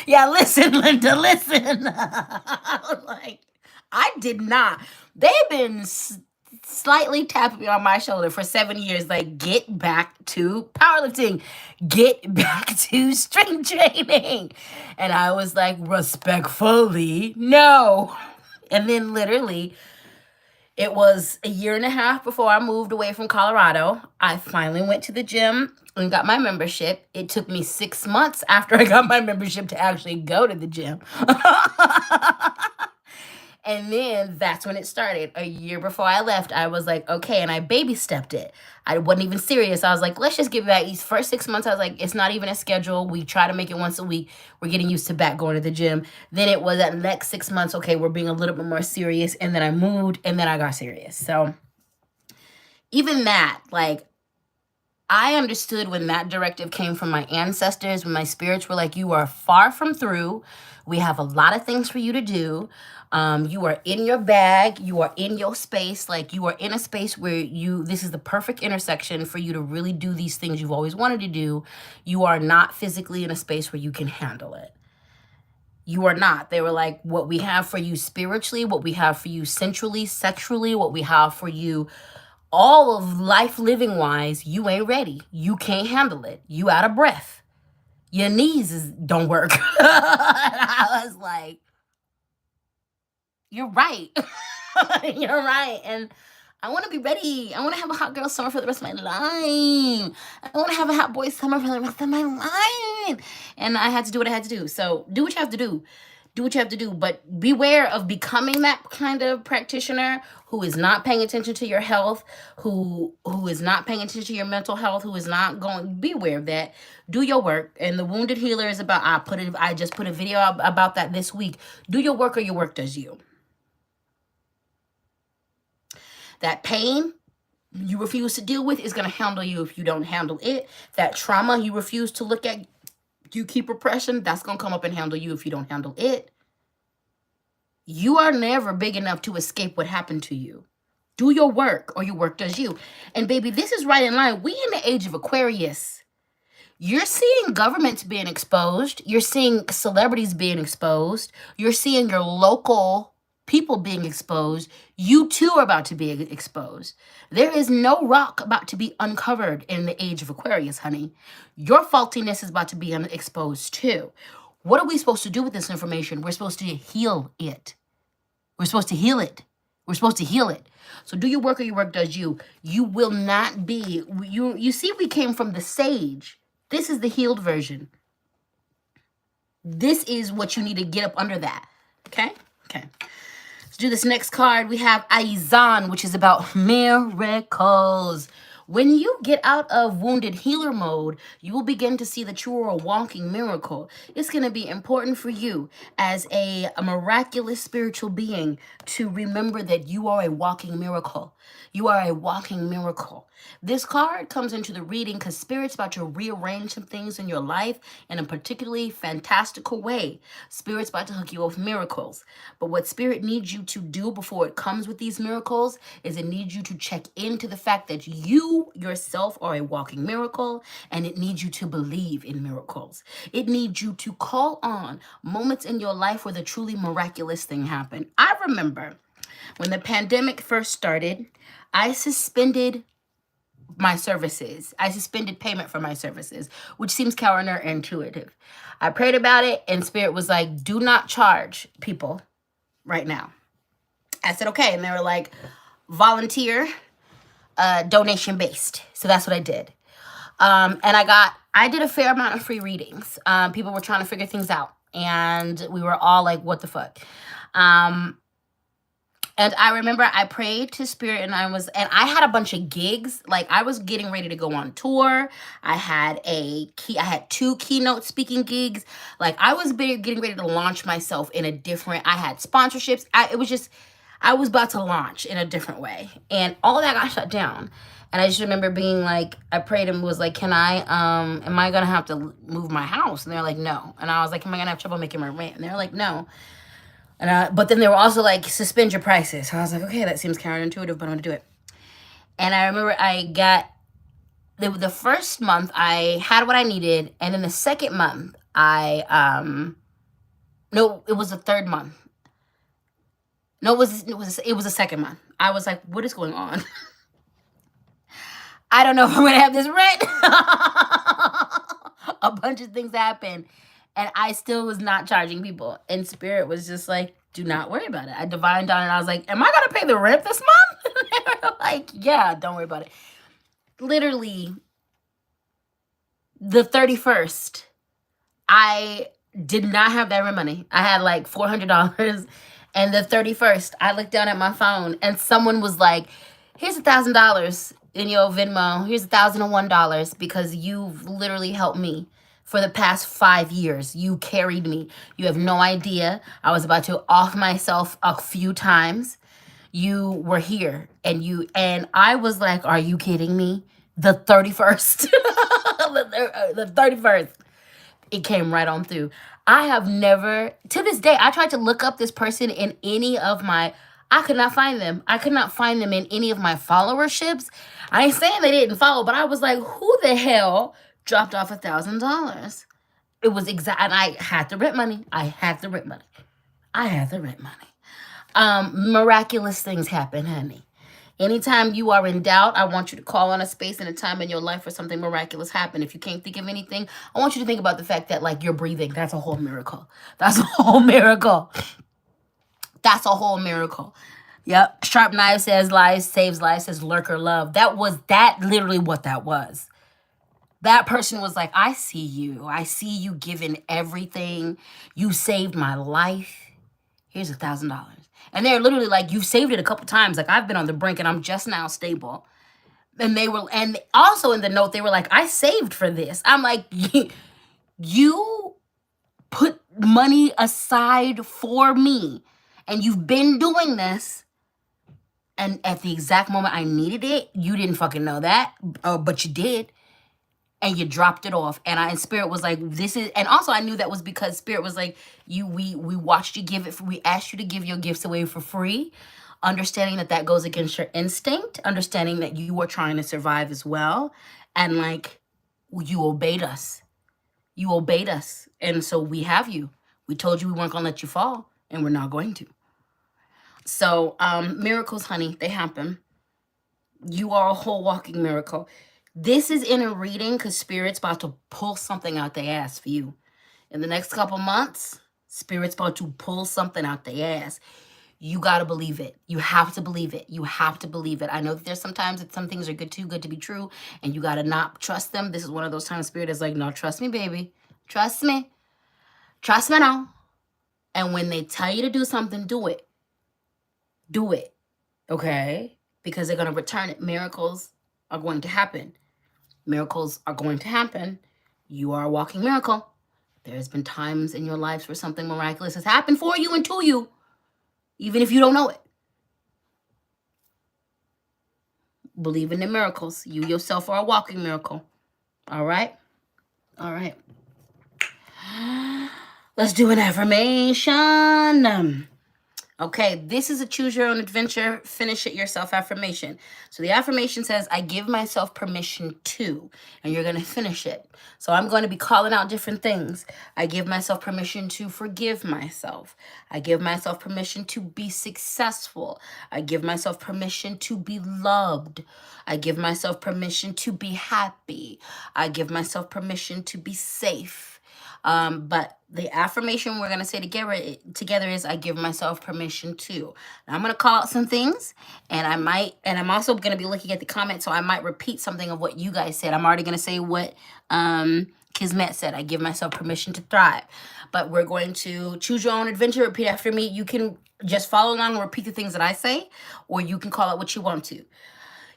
Yeah, listen, Linda, listen. I was like, I did not. They've been slightly tapping me on my shoulder for 7 years, like, get back to powerlifting, get back to strength training. And I was like, respectfully, no. And then literally, it was a year and a half before I moved away from Colorado. I finally went to the gym and got my membership. It took me 6 months after I got my membership to actually go to the gym. And then that's when it started. A year before I left, I was like, okay, and I baby stepped it. I wasn't even serious. I was like, let's just give back. These first 6 months, I was like, it's not even a schedule. We try to make it once a week. We're getting used to back going to the gym. Then it was that next 6 months, okay, we're being a little bit more serious. And then I moved, and then I got serious. So even that, like, I understood when that directive came from my ancestors, when my spirits were like, you are far from through. We have a lot of things for you to do. You are in your bag. You are in your space. Like, you are in a space where this is the perfect intersection for you to really do these things you've always wanted to do. You are not physically in a space where you can handle it. You are not. They were like, what we have for you spiritually, what we have for you sensually, sexually, what we have for you all of life living wise, you ain't ready. You can't handle it. You out of breath. Your knees don't work. I was like, you're right. You're right. And I want to be ready. I want to have a hot girl summer for the rest of my life. I want to have a hot boy summer for the rest of my life. And I had to do what I had to do. So do what you have to do. Do what you have to do. But beware of becoming that kind of practitioner who is not paying attention to your health, who is not paying attention to your mental health, who is not going. Beware of that. Do your work. And the wounded healer is about. I just put a video about that this week. Do your work, or your work does you. That pain you refuse to deal with is going to handle you if you don't handle it. That trauma you refuse to look at, you keep repression, that's going to come up and handle you if you don't handle it. You are never big enough to escape what happened to you. Do your work, or your work does you. And baby, this is right in line. We in the age of Aquarius. You're seeing governments being exposed. You're seeing celebrities being exposed. You're seeing your local people being exposed. You too are about to be exposed. There is no rock about to be uncovered in the age of Aquarius, honey. Your faultiness is about to be exposed too. What are we supposed to do with this information? We're supposed to heal it. We're supposed to heal it. We're supposed to heal it. So do your work, or your work does you. You will not be, you see, we came from the sage. This is the healed version. This is what you need to get up under that. Okay? Okay. Let's do this next card. We have Aizan, which is about miracles. When you get out of wounded healer mode, you will begin to see that you are a walking miracle. It's going to be important for you as a miraculous spiritual being to remember that you are a walking miracle. You are a walking miracle. This card comes into the reading because Spirit's about to rearrange some things in your life in a particularly fantastical way. Spirit's about to hook you up with miracles. But what Spirit needs you to do before it comes with these miracles is it needs you to check into the fact that you yourself are a walking miracle, and it needs you to believe in miracles. It needs you to call on moments in your life where the truly miraculous thing happened. I remember when the pandemic first started, I suspended my services. I suspended payment for my services, which seems counterintuitive. I prayed about it, and Spirit was like, do not charge people right now. I said, okay. And they were like, volunteer, donation based. So that's what I did. And I did a fair amount of free readings. People were trying to figure things out, and we were all like, what the fuck? And I remember I prayed to Spirit, and I had a bunch of gigs. Like, I was getting ready to go on tour. I had 2 keynote speaking gigs. Like, I was getting ready to launch myself in a different, I had sponsorships. I was about to launch in a different way. And all that got shut down. And I just remember being like, I prayed and was like, am I going to have to move my house? And they're like, no. And I was like, am I going to have trouble making my rent? And they're like, no. But then they were also like, suspend your prices. So I was like, okay, that seems counterintuitive, but I'm gonna do it. And I remember I got, the first month I had what I needed. And then the second month it was the third month. No, it was the second month. I was like, what is going on? I don't know if I'm gonna have this rent. A bunch of things happened. And I still was not charging people. And Spirit was just like, do not worry about it. I divined on it. I was like, am I going to pay the rent this month? And they were like, yeah, don't worry about it. Literally, the 31st, I did not have that rent money. I had like $400. And the 31st, I looked down at my phone, and someone was like, here's $1,000 in your Venmo. Here's $1,001 because you've literally helped me. For the past 5 years, you carried me. You have no idea. I was about to off myself a few times. You were here, and I was like, are you kidding me? The 31st, the 31st, it came right on through. I have never, to this day, I tried to look up this person in any of my, I could not find them. I could not find them in any of my followerships. I ain't saying they didn't follow, but I was like, who the hell dropped off $1,000? It was exact, and I had the rent money. Miraculous things happen, honey. Anytime you are in doubt, I want you to call on a space and a time in your life where something miraculous happened. If you can't think of anything, I want you to think about the fact that, like, you're breathing. That's a whole miracle. That's a whole miracle. That's a whole miracle. Yep. Sharp knife says lies, saves lives, says lurker love. That literally what that was. That person was like, I see you. I see you giving everything. You saved my life. Here's $1,000. And they're literally like, you've saved it a couple times. Like, I've been on the brink and I'm just now stable. And and also in the note, they were like, I saved for this. I'm like, you put money aside for me. And you've been doing this. And at the exact moment I needed it, you didn't fucking know that. But you did. And you dropped it off. And Spirit was like, this is, and also I knew that was because Spirit was like, we watched you give it, we asked you to give your gifts away for free, understanding that goes against your instinct, understanding that you were trying to survive as well. And like, you obeyed us. You obeyed us. And so we have you. We told you we weren't going to let you fall, and we're not going to. So miracles, honey, they happen. You are a whole walking miracle. This is in a reading because Spirit's about to pull something out their ass for you. In the next couple months, Spirit's about to pull something out their ass. You got to believe it. You have to believe it. You have to believe it. I know that there's sometimes that some things are too good to be true, and you got to not trust them. This is one of those times Spirit is like, no, trust me, baby. Trust me. Trust me now. And when they tell you to do something, do it. Do it. Okay? Because they're going to return it. Miracles are going to happen. Miracles are going to happen. You are a walking miracle. There's been times in your lives where something miraculous has happened for you and to you, even if you don't know it. Believe in the miracles. You yourself are a walking miracle. All right? All right. Let's do an affirmation. Okay, this is a choose your own adventure, finish it yourself affirmation. So the affirmation says, I give myself permission to, and you're going to finish it. So I'm going to be calling out different things. I give myself permission to forgive myself. I give myself permission to be successful. I give myself permission to be loved. I give myself permission to be happy. I give myself permission to be safe. But the affirmation we're going to say together is, I give myself permission to. Now, I'm going to call out some things, and I'm also going to be looking at the comments, so I might repeat something of what you guys said. I'm already going to say what Kismet said. I give myself permission to thrive. But we're going to choose your own adventure. Repeat after me. You can just follow along and repeat the things that I say, or you can call out what you want to.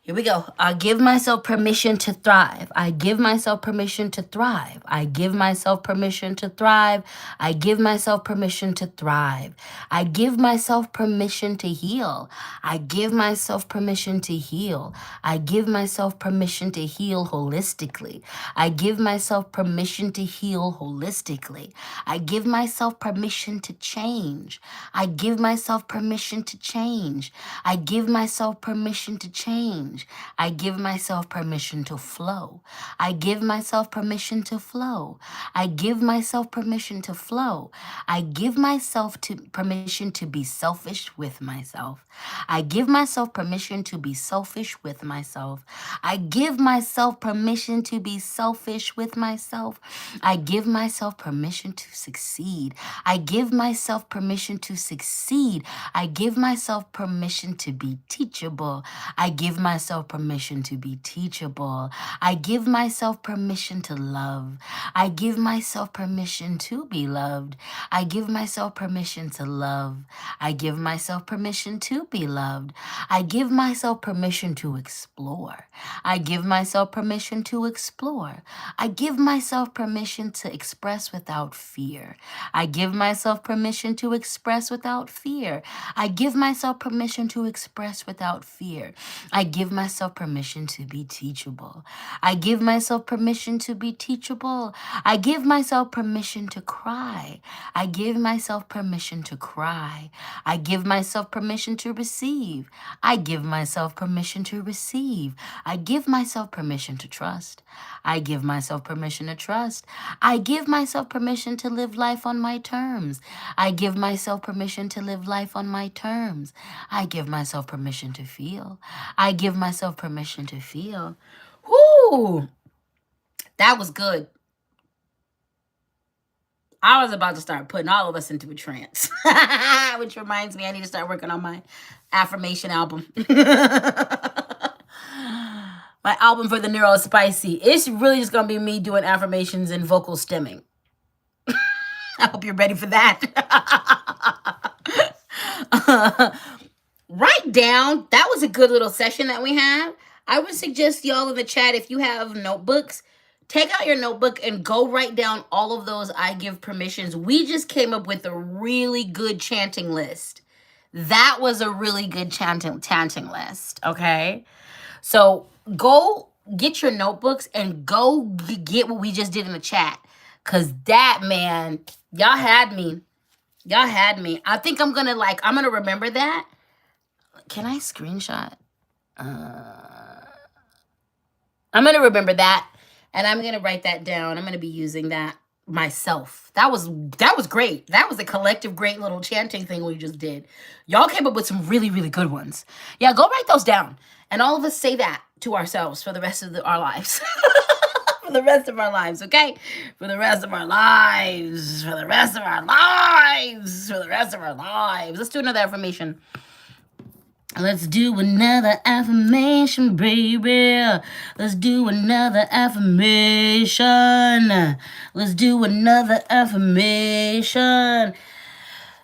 Here we go. I give myself permission to thrive. I give myself permission to thrive. I give myself permission to thrive. I give myself permission to thrive. I give myself permission to heal. I give myself permission to heal. I give myself permission to heal holistically. I give myself permission to heal holistically. I give myself permission to change. I give myself permission to change. I give myself permission to change. I give myself permission to flow. I give myself permission to flow. I give myself permission to flow. I give myself permission to be selfish with myself. I give myself permission to be selfish with myself. I give myself permission to be selfish with myself. I give myself permission to succeed. I give myself permission to succeed. I give myself permission to be teachable. I give myself permission to be teachable. I give myself permission to love. I give myself permission to be loved. I give myself permission to love. I give myself permission to be loved. I give myself permission to explore. I give myself permission to explore. I give myself permission to express without fear. I give myself permission to express without fear. I give myself permission to express without fear. I give myself permission to be teachable. I give myself permission to be teachable. I give myself permission to cry. I give myself permission to cry. I give myself permission to receive. I give myself permission to receive. I give myself permission to trust. I give myself permission to trust. I give myself permission to live life on my terms. I give myself permission to live life on my terms. I give myself permission to feel. I give myself permission to feel. Whoo! That was good. I was about to start putting all of us into a trance. Which reminds me, I need to start working on my affirmation album. My album for the Neurospicy. It's really just going to be me doing affirmations and vocal stemming. I hope you're ready for that. Write down. That was a good little session that we had. I would suggest y'all in the chat, if you have notebooks, take out your notebook and go write down all of those I give permissions. We just came up with a really good chanting list. That was a really good chanting list, okay? So go get your notebooks and go get what we just did in the chat. Because that, man, y'all had me. Y'all had me. I think I'm going to remember that. Can I screenshot? I'm going to remember that. And I'm going to write that down. I'm going to be using that myself. That was great. That was a collective great little chanting thing we just did. Y'all came up with some really, really good ones. Yeah, go write those down. And all of us say that to ourselves for the rest of our lives. For the rest of our lives, okay? For the rest of our lives. For the rest of our lives. For the rest of our lives. Let's do another affirmation. Let's do another affirmation, baby. Let's do another affirmation. Let's do another affirmation.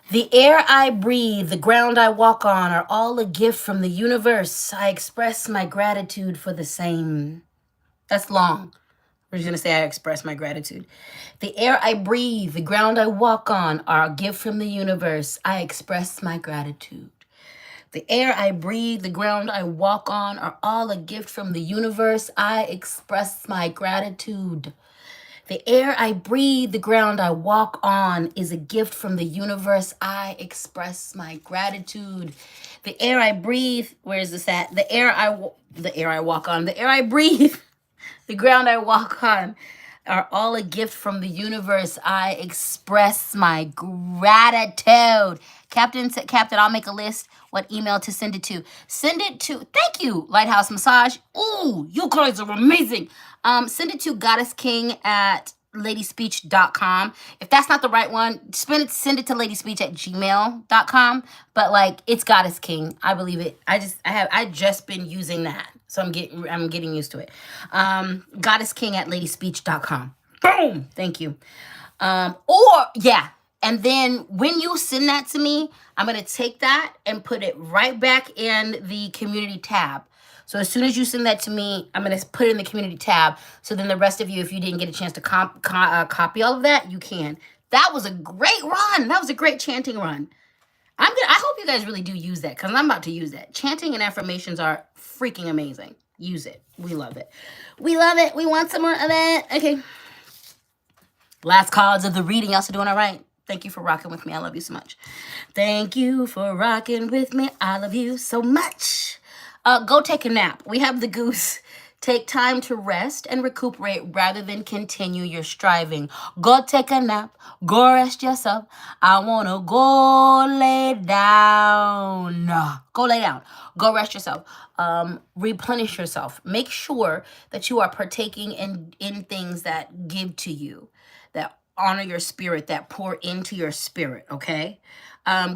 The air I breathe, the ground I walk on are all a gift from the universe. I express my gratitude for the same. That's long. We're just going to say I express my gratitude. The air I breathe, the ground I walk on are a gift from the universe. I express my gratitude. The air I breathe, the ground I walk on are all a gift from the universe. I express my gratitude. The air I breathe, the ground I walk on is a gift from the universe. I express my gratitude. The air I breathe, where is this at? The air I walk on, the air I breathe, the ground I walk on are all a gift from the universe. I express my gratitude. Captain, I'll make a list what email to send it to. Send it to, thank you, Lighthouse Massage. Ooh, you guys are amazing. Send it to goddessking@ladyspeech.com. If that's not the right one, send it to ladyspeech@gmail.com. But it's Goddess King. I believe it. I just been using that. So I'm getting used to it. Goddessking@ladyspeech.com. Boom. Thank you. And then when you send that to me, I'm going to take that and put it right back in the community tab. So as soon as you send that to me, I'm going to put it in the community tab. So then the rest of you, if you didn't get a chance to copy all of that, you can. That was a great run. That was a great chanting run. I hope you guys really do use that, because I'm about to use that. Chanting and affirmations are freaking amazing. Use it. We love it. We love it. We want some more of that. Okay. Last cards of the reading. Y'all still doing all right? Thank you for rocking with me. I love you so much. Thank you for rocking with me. I love you so much. Go take a nap. We have the goose. Take time to rest and recuperate rather than continue your striving. Go take a nap. Go rest yourself. I want to go lay down. Go lay down. Go rest yourself. Replenish yourself. Make sure that you are partaking in things that give to you, that honor your spirit, that pour into your spirit, okay?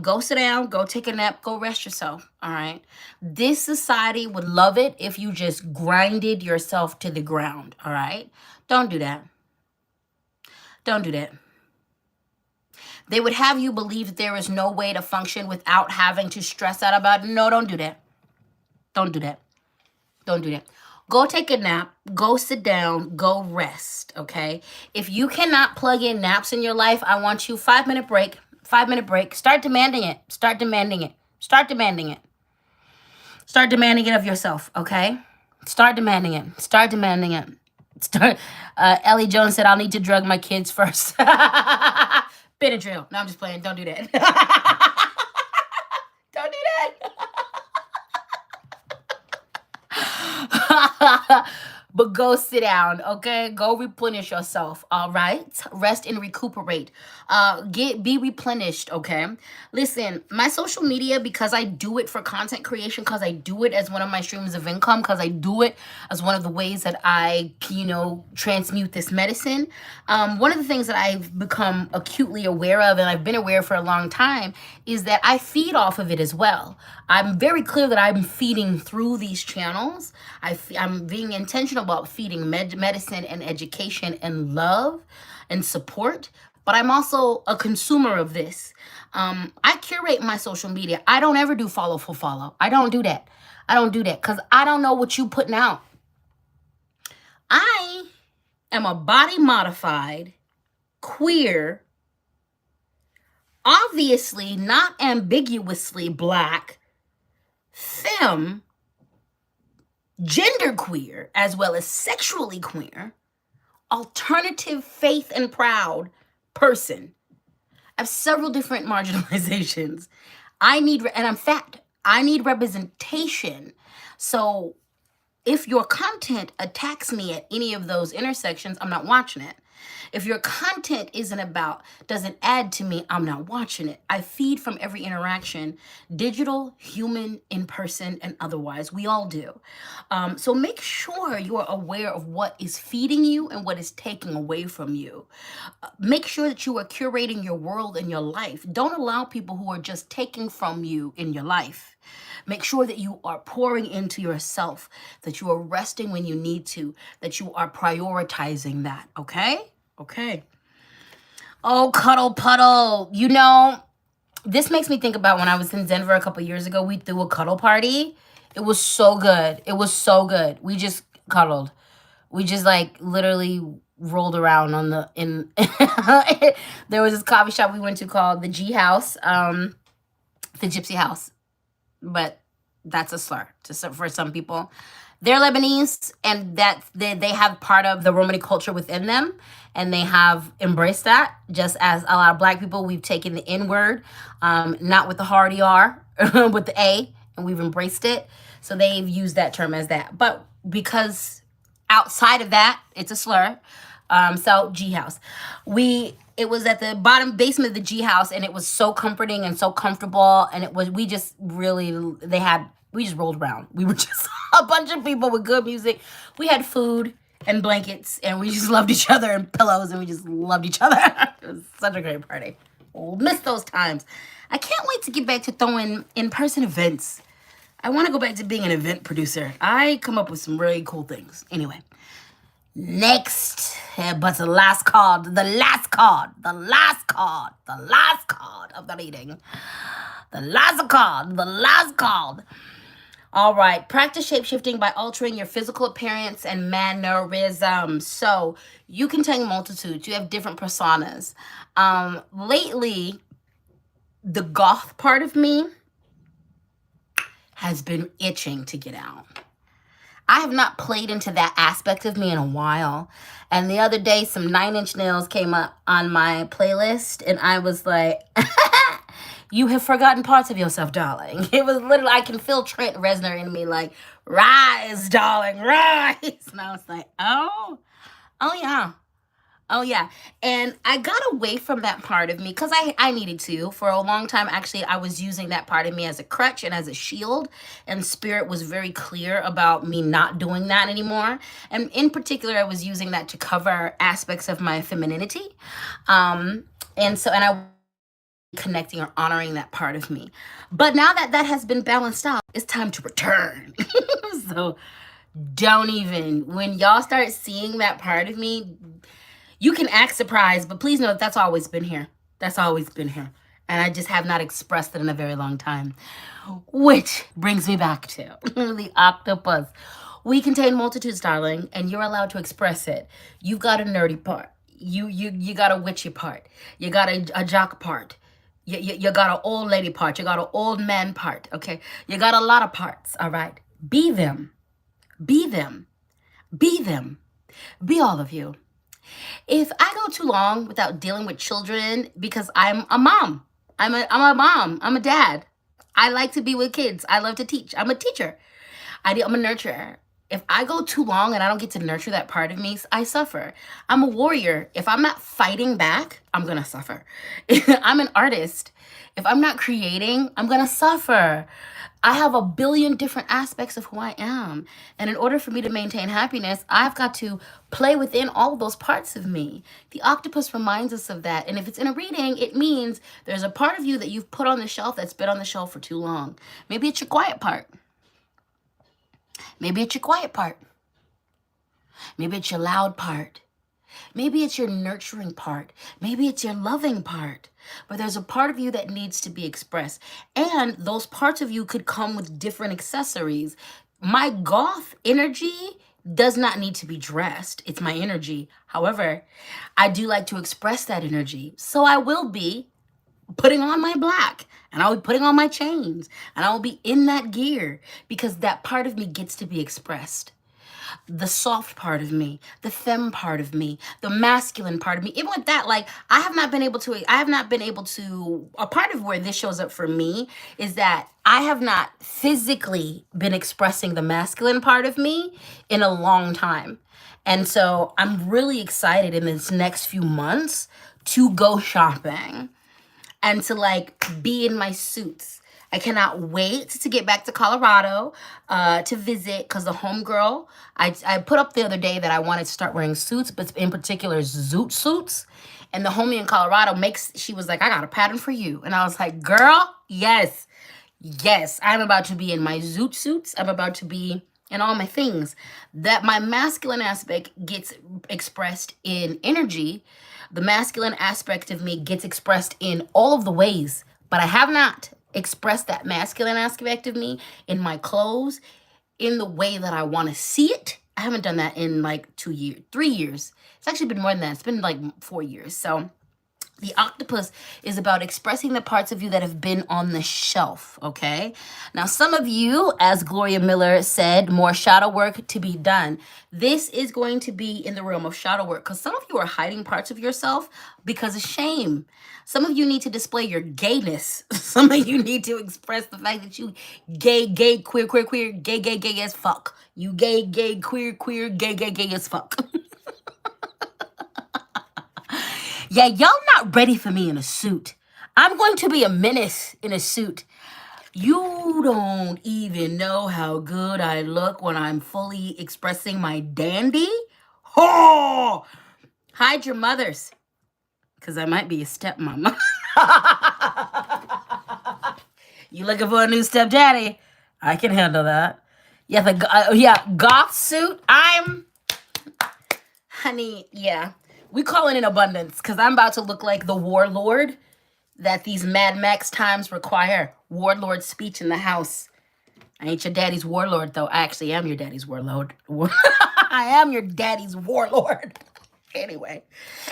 Go sit down, go take a nap, go rest yourself, all right? This society would love it if you just grinded yourself to the ground, all right? Don't do that. Don't do that. They would have you believe that there is no way to function without having to stress out about it. No, don't do that. Don't do that. Don't do that. Go take a nap. Go sit down. Go rest, okay? If you cannot plug in naps in your life, I want you 5-minute break. 5-minute break. Start demanding it. Start demanding it. Start demanding it. Start demanding it of yourself, okay? Start demanding it. Start demanding it. Start. Ellie Jones said, "I'll need to drug my kids first." Benadryl. No, I'm just playing. Don't do that. Don't do that. But go sit down, okay? Go replenish yourself, all right? Rest and recuperate. Be replenished, okay? Listen, my social media, because I do it for content creation, because I do it as one of my streams of income, because I do it as one of the ways that I, transmute this medicine. One of the things that I've become acutely aware of, and I've been aware for a long time, is that I feed off of it as well. I'm very clear that I'm feeding through these channels. I'm being intentional about feeding medicine and education and love and support, but I'm also a consumer of this. I curate my social media. I don't ever do follow for follow. I don't do that. Because I don't know what you putting out. I am a body modified, queer, obviously not ambiguously Black, femme, genderqueer, as well as sexually queer, alternative faith and proud person. I have several different marginalizations. And in fact, I need representation. So if your content attacks me at any of those intersections, I'm not watching it. If your content doesn't add to me, I'm not watching it. I feed from every interaction, digital, human, in person, and otherwise. We all do. So make sure you are aware of what is feeding you and what is taking away from you. Make sure that you are curating your world and your life. Don't allow people who are just taking from you in your life. Make sure that you are pouring into yourself, that you are resting when you need to, that you are prioritizing that, okay? Okay. Oh, cuddle puddle. This makes me think about when I was in Denver a couple years ago. We threw a cuddle party. It was so good. We just cuddled. We just literally rolled around there was this coffee shop we went to called the G House, the Gypsy House. But that's a slur for some people. They're Lebanese, and that they have part of the Romani culture within them, and they have embraced that. Just as a lot of Black people, we've taken the N word, not with the hard ER, with the A, and we've embraced it. So they've used that term as that. But because outside of that, it's a slur. So G House, it was at the bottom basement of the G House, and it was so comforting and so comfortable. And we just rolled around. We were just a bunch of people with good music. We had food and blankets, and we just loved each other, and pillows, and we just loved each other. It was such a great party. We'll miss those times. I can't wait to get back to throwing in-person events. I want to go back to being an event producer. I come up with some really cool things. Anyway. Next, but the last card of the reading. The last card. All right, practice shapeshifting by altering your physical appearance and mannerisms. So you contain multitudes. You have different personas. Lately, the goth part of me has been itching to get out. I have not played into that aspect of me in a while. And the other day, some 9 Inch Nails came up on my playlist, and I was like, you have forgotten parts of yourself, darling. It was literally, I can feel Trent Reznor in me like, rise, darling, rise. And I was like, oh yeah. And I got away from that part of me because I needed to. For a long time, actually, I was using that part of me as a crutch and as a shield. And Spirit was very clear about me not doing that anymore. And in particular, I was using that to cover aspects of my femininity. And I connecting or honoring that part of me. But now that has been balanced out, it's time to return. So when y'all start seeing that part of me, you can act surprised, but please know that's always been here. And I just have not expressed it in a very long time. Which brings me back to the octopus. We contain multitudes, darling, and you're allowed to express it. You've got a nerdy part. You got a witchy part. You got a jock part. You got an old lady part. You got an old man part. Okay. You got a lot of parts. All right. Be them. Be them. Be them. Be all of you. If I go too long without dealing with children, because I'm a mom, I'm a mom, I'm a dad. I like to be with kids. I love to teach. I'm a teacher. I'm a nurturer. If I go too long and I don't get to nurture that part of me, I suffer. I'm a warrior. If I'm not fighting back, I'm going to suffer. I'm an artist. If I'm not creating, I'm going to suffer. I have a billion different aspects of who I am. And in order for me to maintain happiness, I've got to play within all of those parts of me. The octopus reminds us of that. And if it's in a reading, it means there's a part of you that you've put on the shelf that's been on the shelf for too long. Maybe it's your quiet part. Maybe it's your quiet part. Maybe it's your loud part. Maybe it's your nurturing part. Maybe it's your loving part. But there's a part of you that needs to be expressed. And those parts of you could come with different accessories. My goth energy does not need to be dressed. It's my energy. However, I do like to express that energy. So I will be putting on my black, and I'll be putting on my chains, and I'll be in that gear because that part of me gets to be expressed. The soft part of me, the femme part of me, the masculine part of me. Even with that, like I have not been able to, a part of where this shows up for me is that I have not physically been expressing the masculine part of me in a long time. And so I'm really excited in this next few months to go shopping and to like be in my suits. I cannot wait to get back to Colorado to visit because the homegirl, I put up the other day that I wanted to start wearing suits, but in particular zoot suits. And the homie in Colorado she was like, I got a pattern for you. And I was like, girl, yes, I'm about to be in my zoot suits. I'm about to be in all my things. That my masculine aspect gets expressed in energy. The masculine aspect of me gets expressed in all of the ways, but I have not expressed that masculine aspect of me in my clothes in the way that I want to see it. I haven't done that in like 3 years. It's actually been more than that. It's been like 4 years. So the octopus is about expressing the parts of you that have been on the shelf, okay? Now, some of you, as Gloria Miller said, more shadow work to be done. This is going to be in the realm of shadow work because some of you are hiding parts of yourself because of shame. Some of you need to display your gayness. Some of you need to express the fact that you gay, queer, gay as fuck. You gay, queer, gay as fuck. Yeah, y'all not ready for me in a suit. I'm going to be a menace in a suit. You don't even know how good I look when I'm fully expressing my dandy. Oh! Hide your mothers, because I might be a stepmama. You looking for a new stepdaddy? I can handle that. Yeah, goth suit. Honey, yeah. We call it in abundance because I'm about to look like the warlord that these Mad Max times require. Warlord speech in the house. I ain't your daddy's warlord, though. I actually am your daddy's warlord. I am your daddy's warlord. Anyway,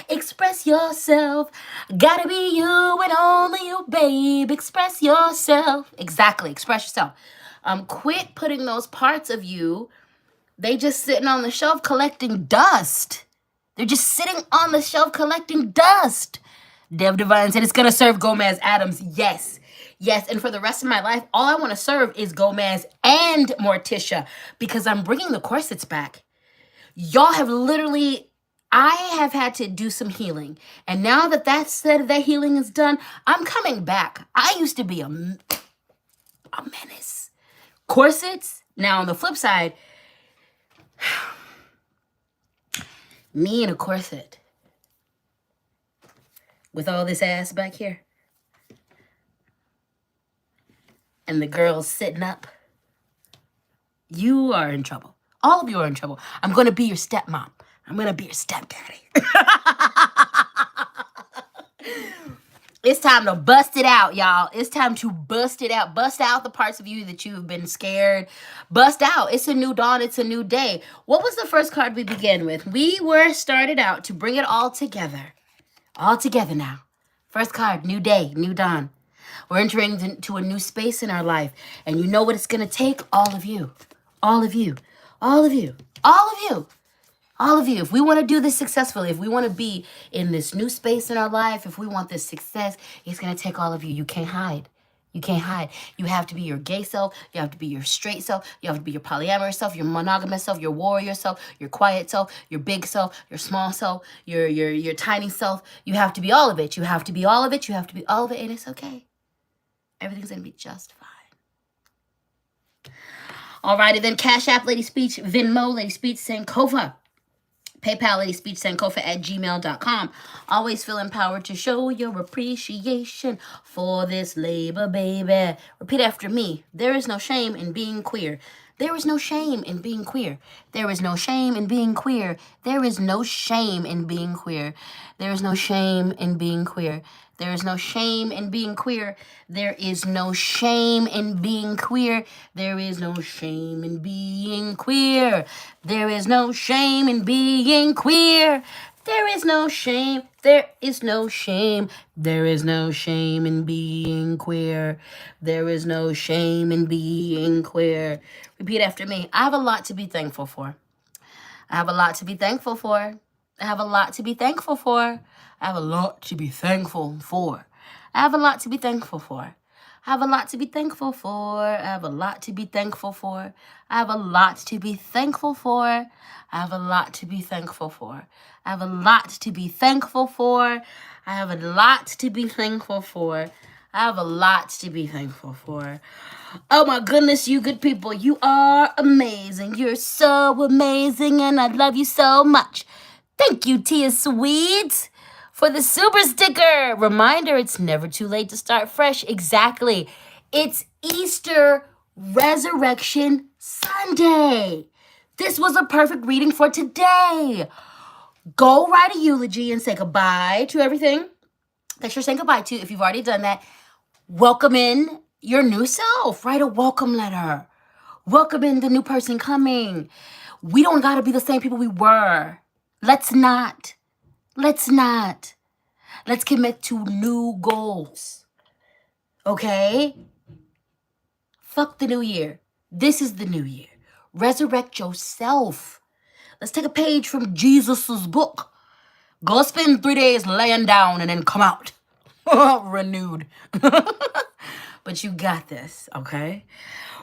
express yourself. Gotta be you and only you, babe. Express yourself. Exactly. Express yourself. Quit putting those parts of you. They just sitting on the shelf collecting dust. They're just sitting on the shelf collecting dust. Dev Divine said it's going to serve Gomez Adams. Yes. And for the rest of my life, all I want to serve is Gomez and Morticia because I'm bringing the corsets back. Y'all have literally, I have had to do some healing. And now that healing is done, I'm coming back. I used to be a menace. Corsets. Now on the flip side, me in a corset with all this ass back here and the girls sitting up. You are in trouble. All of you are in trouble. I'm going to be your stepmom. I'm going to be your stepdaddy. It's time to bust it out, y'all. It's time to bust it out. Bust out the parts of you that you've been scared. Bust out. It's a new dawn. It's a new day. What was the first card we began with? We were started out to bring it all together. All together now. First card, new day, new dawn. We're entering into a new space in our life. And you know what it's going to take? All of you. All of you. All of you. All of you. All of you. If we want to do this successfully, if we want to be in this new space in our life, if we want this success, it's going to take all of you. You can't hide. You can't hide. You have to be your gay self. You have to be your straight self. You have to be your polyamorous self, your monogamous self, your warrior self, your quiet self, your big self, your small self, your tiny self. You have to be all of it. You have to be all of it. You have to be all of it. And it's okay. Everything's going to be just fine. Alrighty then. Cash App, LadySpeech, Venmo, LadySpeech, Sankofa. PayPal, LadySpeech, Sankofa at gmail.com. Always feel empowered to show your appreciation for this labor, baby. Repeat after me. There is no shame in being queer. There is no shame in being queer. There is no shame in being queer. There is no shame in being queer. There is no shame in being queer. There is no shame in being queer. There is no shame in being queer. There is no shame in being queer. There is no shame in being queer. There is no shame. There is no shame. There is no shame in being queer. There is no shame in being queer. Repeat after me. I have a lot to be thankful for. I have a lot to be thankful for. I have a lot to be thankful for. I have a lot to be thankful for. I have a lot to be thankful for. I have a lot to be thankful for. I have a lot to be thankful for. I have a lot to be thankful for. I have a lot to be thankful for. I have a lot to be thankful for. I have a lot to be thankful for. I have a lot to be thankful for. Oh my goodness, you good people. You are amazing. You're so amazing and I love you so much. Thank you, Tia Sweet, for the super sticker. Reminder, it's never too late to start fresh. Exactly. It's Easter Resurrection Sunday. This was a perfect reading for today. Go write a eulogy and say goodbye to everything that you're saying goodbye to. If you've already done that, welcome in your new self. Write a welcome letter. Welcome in the new person coming. We don't got to be the same people we were. Let's not. Let's not. Let's commit to new goals. Okay? Fuck the new year. This is the new year. Resurrect yourself. Let's take a page from Jesus's book. Go spend 3 days laying down and then come out. Renewed. But you got this, okay?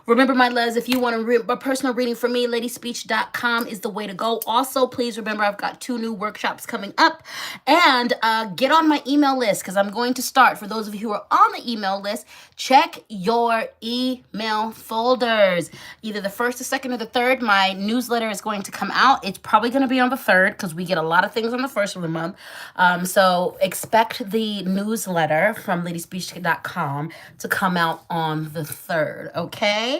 Remember, my loves, if you want a personal reading from me, LadySpeech.com is the way to go. Also, please remember I've got 2 new workshops coming up. And get on my email list because I'm going to start. For those of you who are on the email list, check your email folders. Either the 1st, the 2nd, or the 3rd, my newsletter is going to come out. It's probably going to be on the 3rd because we get a lot of things on the 1st of the month. So expect the newsletter from LadySpeech.com to come out on the 3rd, okay?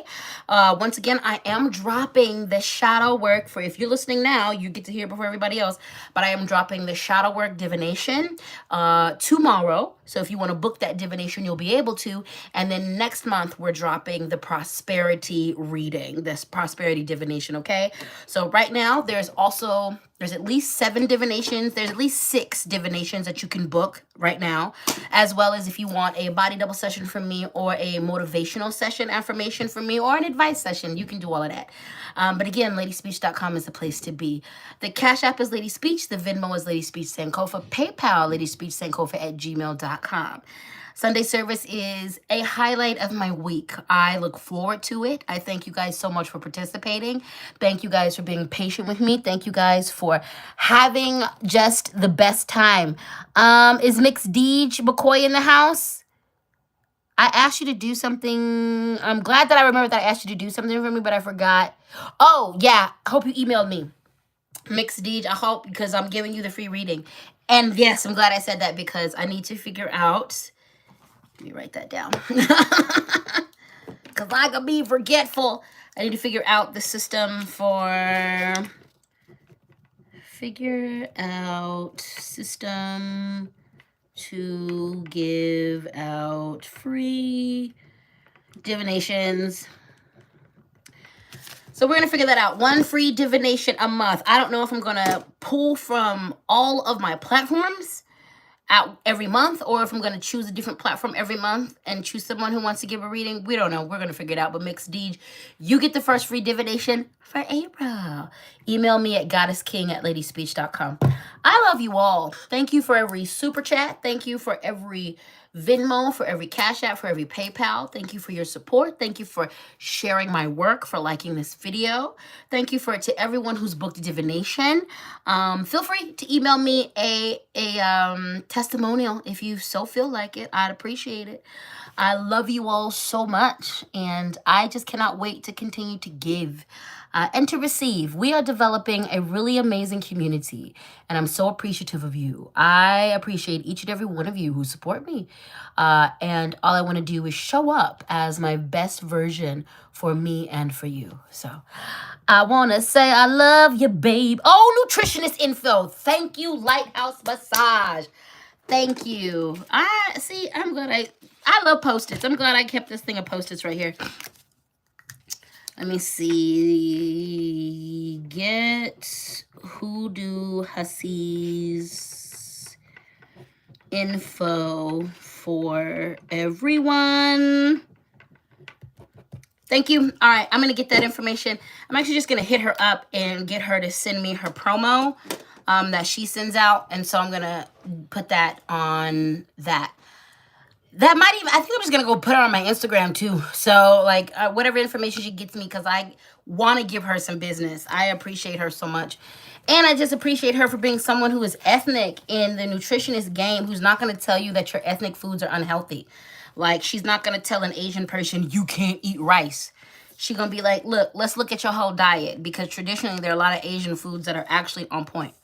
Once again, I am dropping the shadow work for, if you're listening now, you get to hear before everybody else, but I am dropping the shadow work divination tomorrow. So if you want to book that divination, you'll be able to. And then next month, we're dropping the prosperity reading, this prosperity divination, okay? So right now, there's at least 7 divinations. There's at least 6 divinations that you can book right now, as well as if you want a body double session from me or a motivational session affirmation from me or an advice session, you can do all of that. But again, LadySpeech.com is the place to be. The Cash App is LadySpeech. The Venmo is LadySpeech Sankofa. PayPal, LadySpeech Sankofa at gmail.com. Sunday service is a highlight of my week. I look forward to it. I thank you guys so much for participating. Thank you guys for being patient with me. Thank you guys for having just the best time. Is Mixed Deej McCoy in the house? I asked you to do something. I'm glad that I remembered that I asked you to do something for me, but I forgot. Oh, yeah. I hope you emailed me. Mixed Deej, I hope, because I'm giving you the free reading. And yes, I'm glad I said that because I need to figure out... Let me write that down. Because I could be forgetful. I need to figure out the system for... Figure out system to give out free divinations. So we're going to figure that out. 1 free divination a month. I don't know if I'm going to pull from all of my platforms. out every month, or if I'm going to choose a different platform every month and choose someone who wants to give a reading. We don't know. We're going to figure it out. But Mixed Deej, you get the first free divination for April. Email me at goddessking@ladyspeech.com. I love you all. Thank you for every super chat. Thank you for every Venmo, for every Cash App, for every PayPal. Thank you for your support. Thank you for sharing my work, for liking this video. Thank you to everyone who's booked divination. Feel free to email me a testimonial if you so feel like it. I'd appreciate it. I love you all so much, and I just cannot wait to continue to give and to receive. We are developing a really amazing community, and I'm so appreciative of you. I appreciate each and every one of you who support me, and all I want to do is show up as my best version for me and for you. So I want to say I love you, babe. Oh, nutritionist info. Thank you, Lighthouse Massage. Thank you. I'm glad I love Post-its. I'm glad I kept this thing of Post-its right here. Let me see. Get Hoodoo Hussey's info for everyone. Thank you. All right, I'm going to get that information. I'm actually just going to hit her up and get her to send me her promo that she sends out. And so I'm going to put that on that. That might even, I think I'm just going to go put it on my Instagram too. So like whatever information she gets me, because I want to give her some business. I appreciate her so much. And I just appreciate her for being someone who is ethnic in the nutritionist game, who's not going to tell you that your ethnic foods are unhealthy. Like, she's not going to tell an Asian person, you can't eat rice. She's going to be like, look, let's look at your whole diet, because traditionally there are a lot of Asian foods that are actually on point.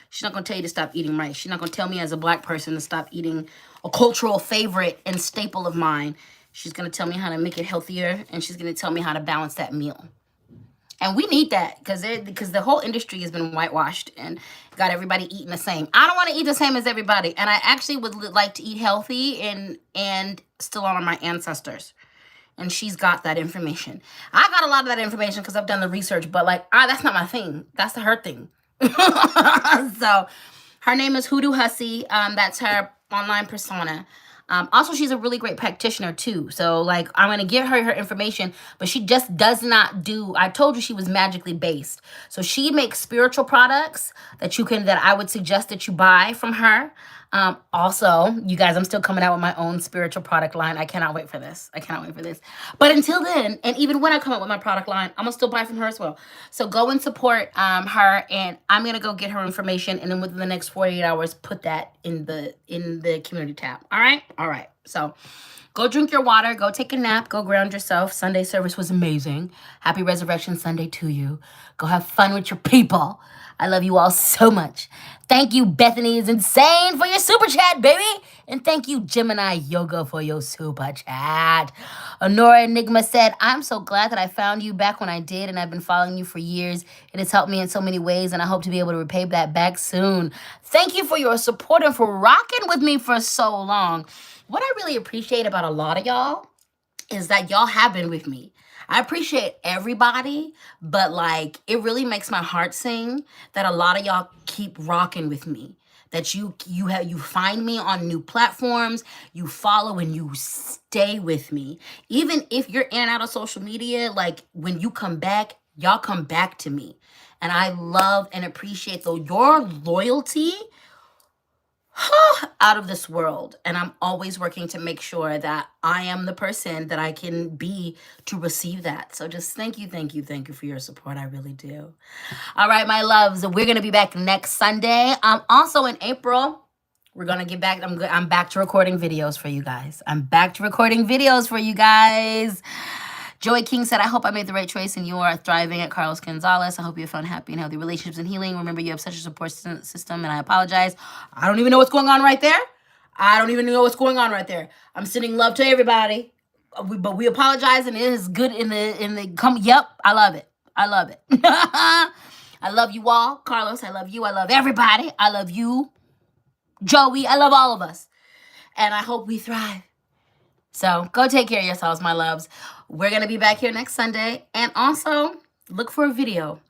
She's not going to tell you to stop eating rice. She's not going to tell me as a Black person to stop eating a cultural favorite and staple of mine. She's going to tell me how to make it healthier, and she's going to tell me how to balance that meal. And we need that, because the whole industry has been whitewashed and got everybody eating the same. I don't want to eat the same as everybody, and I actually would like to eat healthy and still honor my ancestors. And she's got that information. I got a lot of that information because I've done the research, but like, that's not my thing. That's her thing. So her name is Hoodoo Hussey. That's her online persona. Also, she's a really great practitioner too. So like, I'm going to give her information, but she just does not do, I told you she was magically based. So she makes spiritual products that I would suggest that you buy from her. Also, you guys, I'm still coming out with my own spiritual product line. I cannot wait for this. But until then, and even when I come up with my product line, I'm gonna still buy from her as well. So go and support her, and I'm gonna go get her information, and then within the next 48 hours, put that in the community tab. All right. So go drink your water, go take a nap, go ground yourself. Sunday service was amazing. Happy Resurrection Sunday to you. Go have fun with your people. I love you all so much. Thank you, Bethany is Insane, for your super chat, baby. And thank you, Gemini Yoga, for your super chat. Honora Enigma said, I'm so glad that I found you back when I did, and I've been following you for years. It has helped me in so many ways, and I hope to be able to repay that back soon. Thank you for your support and for rocking with me for so long. What I really appreciate about a lot of y'all is that y'all have been with me. I appreciate everybody, but like, it really makes my heart sing that a lot of y'all keep rocking with me. That you find me on new platforms, you follow and you stay with me. Even if you're in and out of social media, like when you come back, y'all come back to me. And I love and appreciate your loyalty out of this world. And I'm always working to make sure that I am the person that I can be to receive that. So just thank you for your support. I really do. All right, my loves, we're going to be back next Sunday. Also in April, we're going to get back. I'm back to recording videos for you guys. Joy King said, I hope I made the right choice and you are thriving. At Carlos Gonzalez, I hope you have found happy and healthy relationships and healing. Remember, you have such a support system, and I apologize. I don't even know what's going on right there. I'm sending love to everybody, but we apologize, and it is good Yep, I love it. I love you all. Carlos, I love you. I love everybody. I love you. Joey, I love all of us. And I hope we thrive. So go take care of yourselves, my loves. We're going to be back here next Sunday. And also, look for a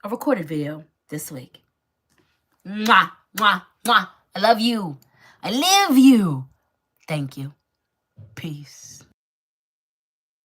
recorded video this week. Mwah, mwah, mwah. I love you. I love you. Thank you. Peace.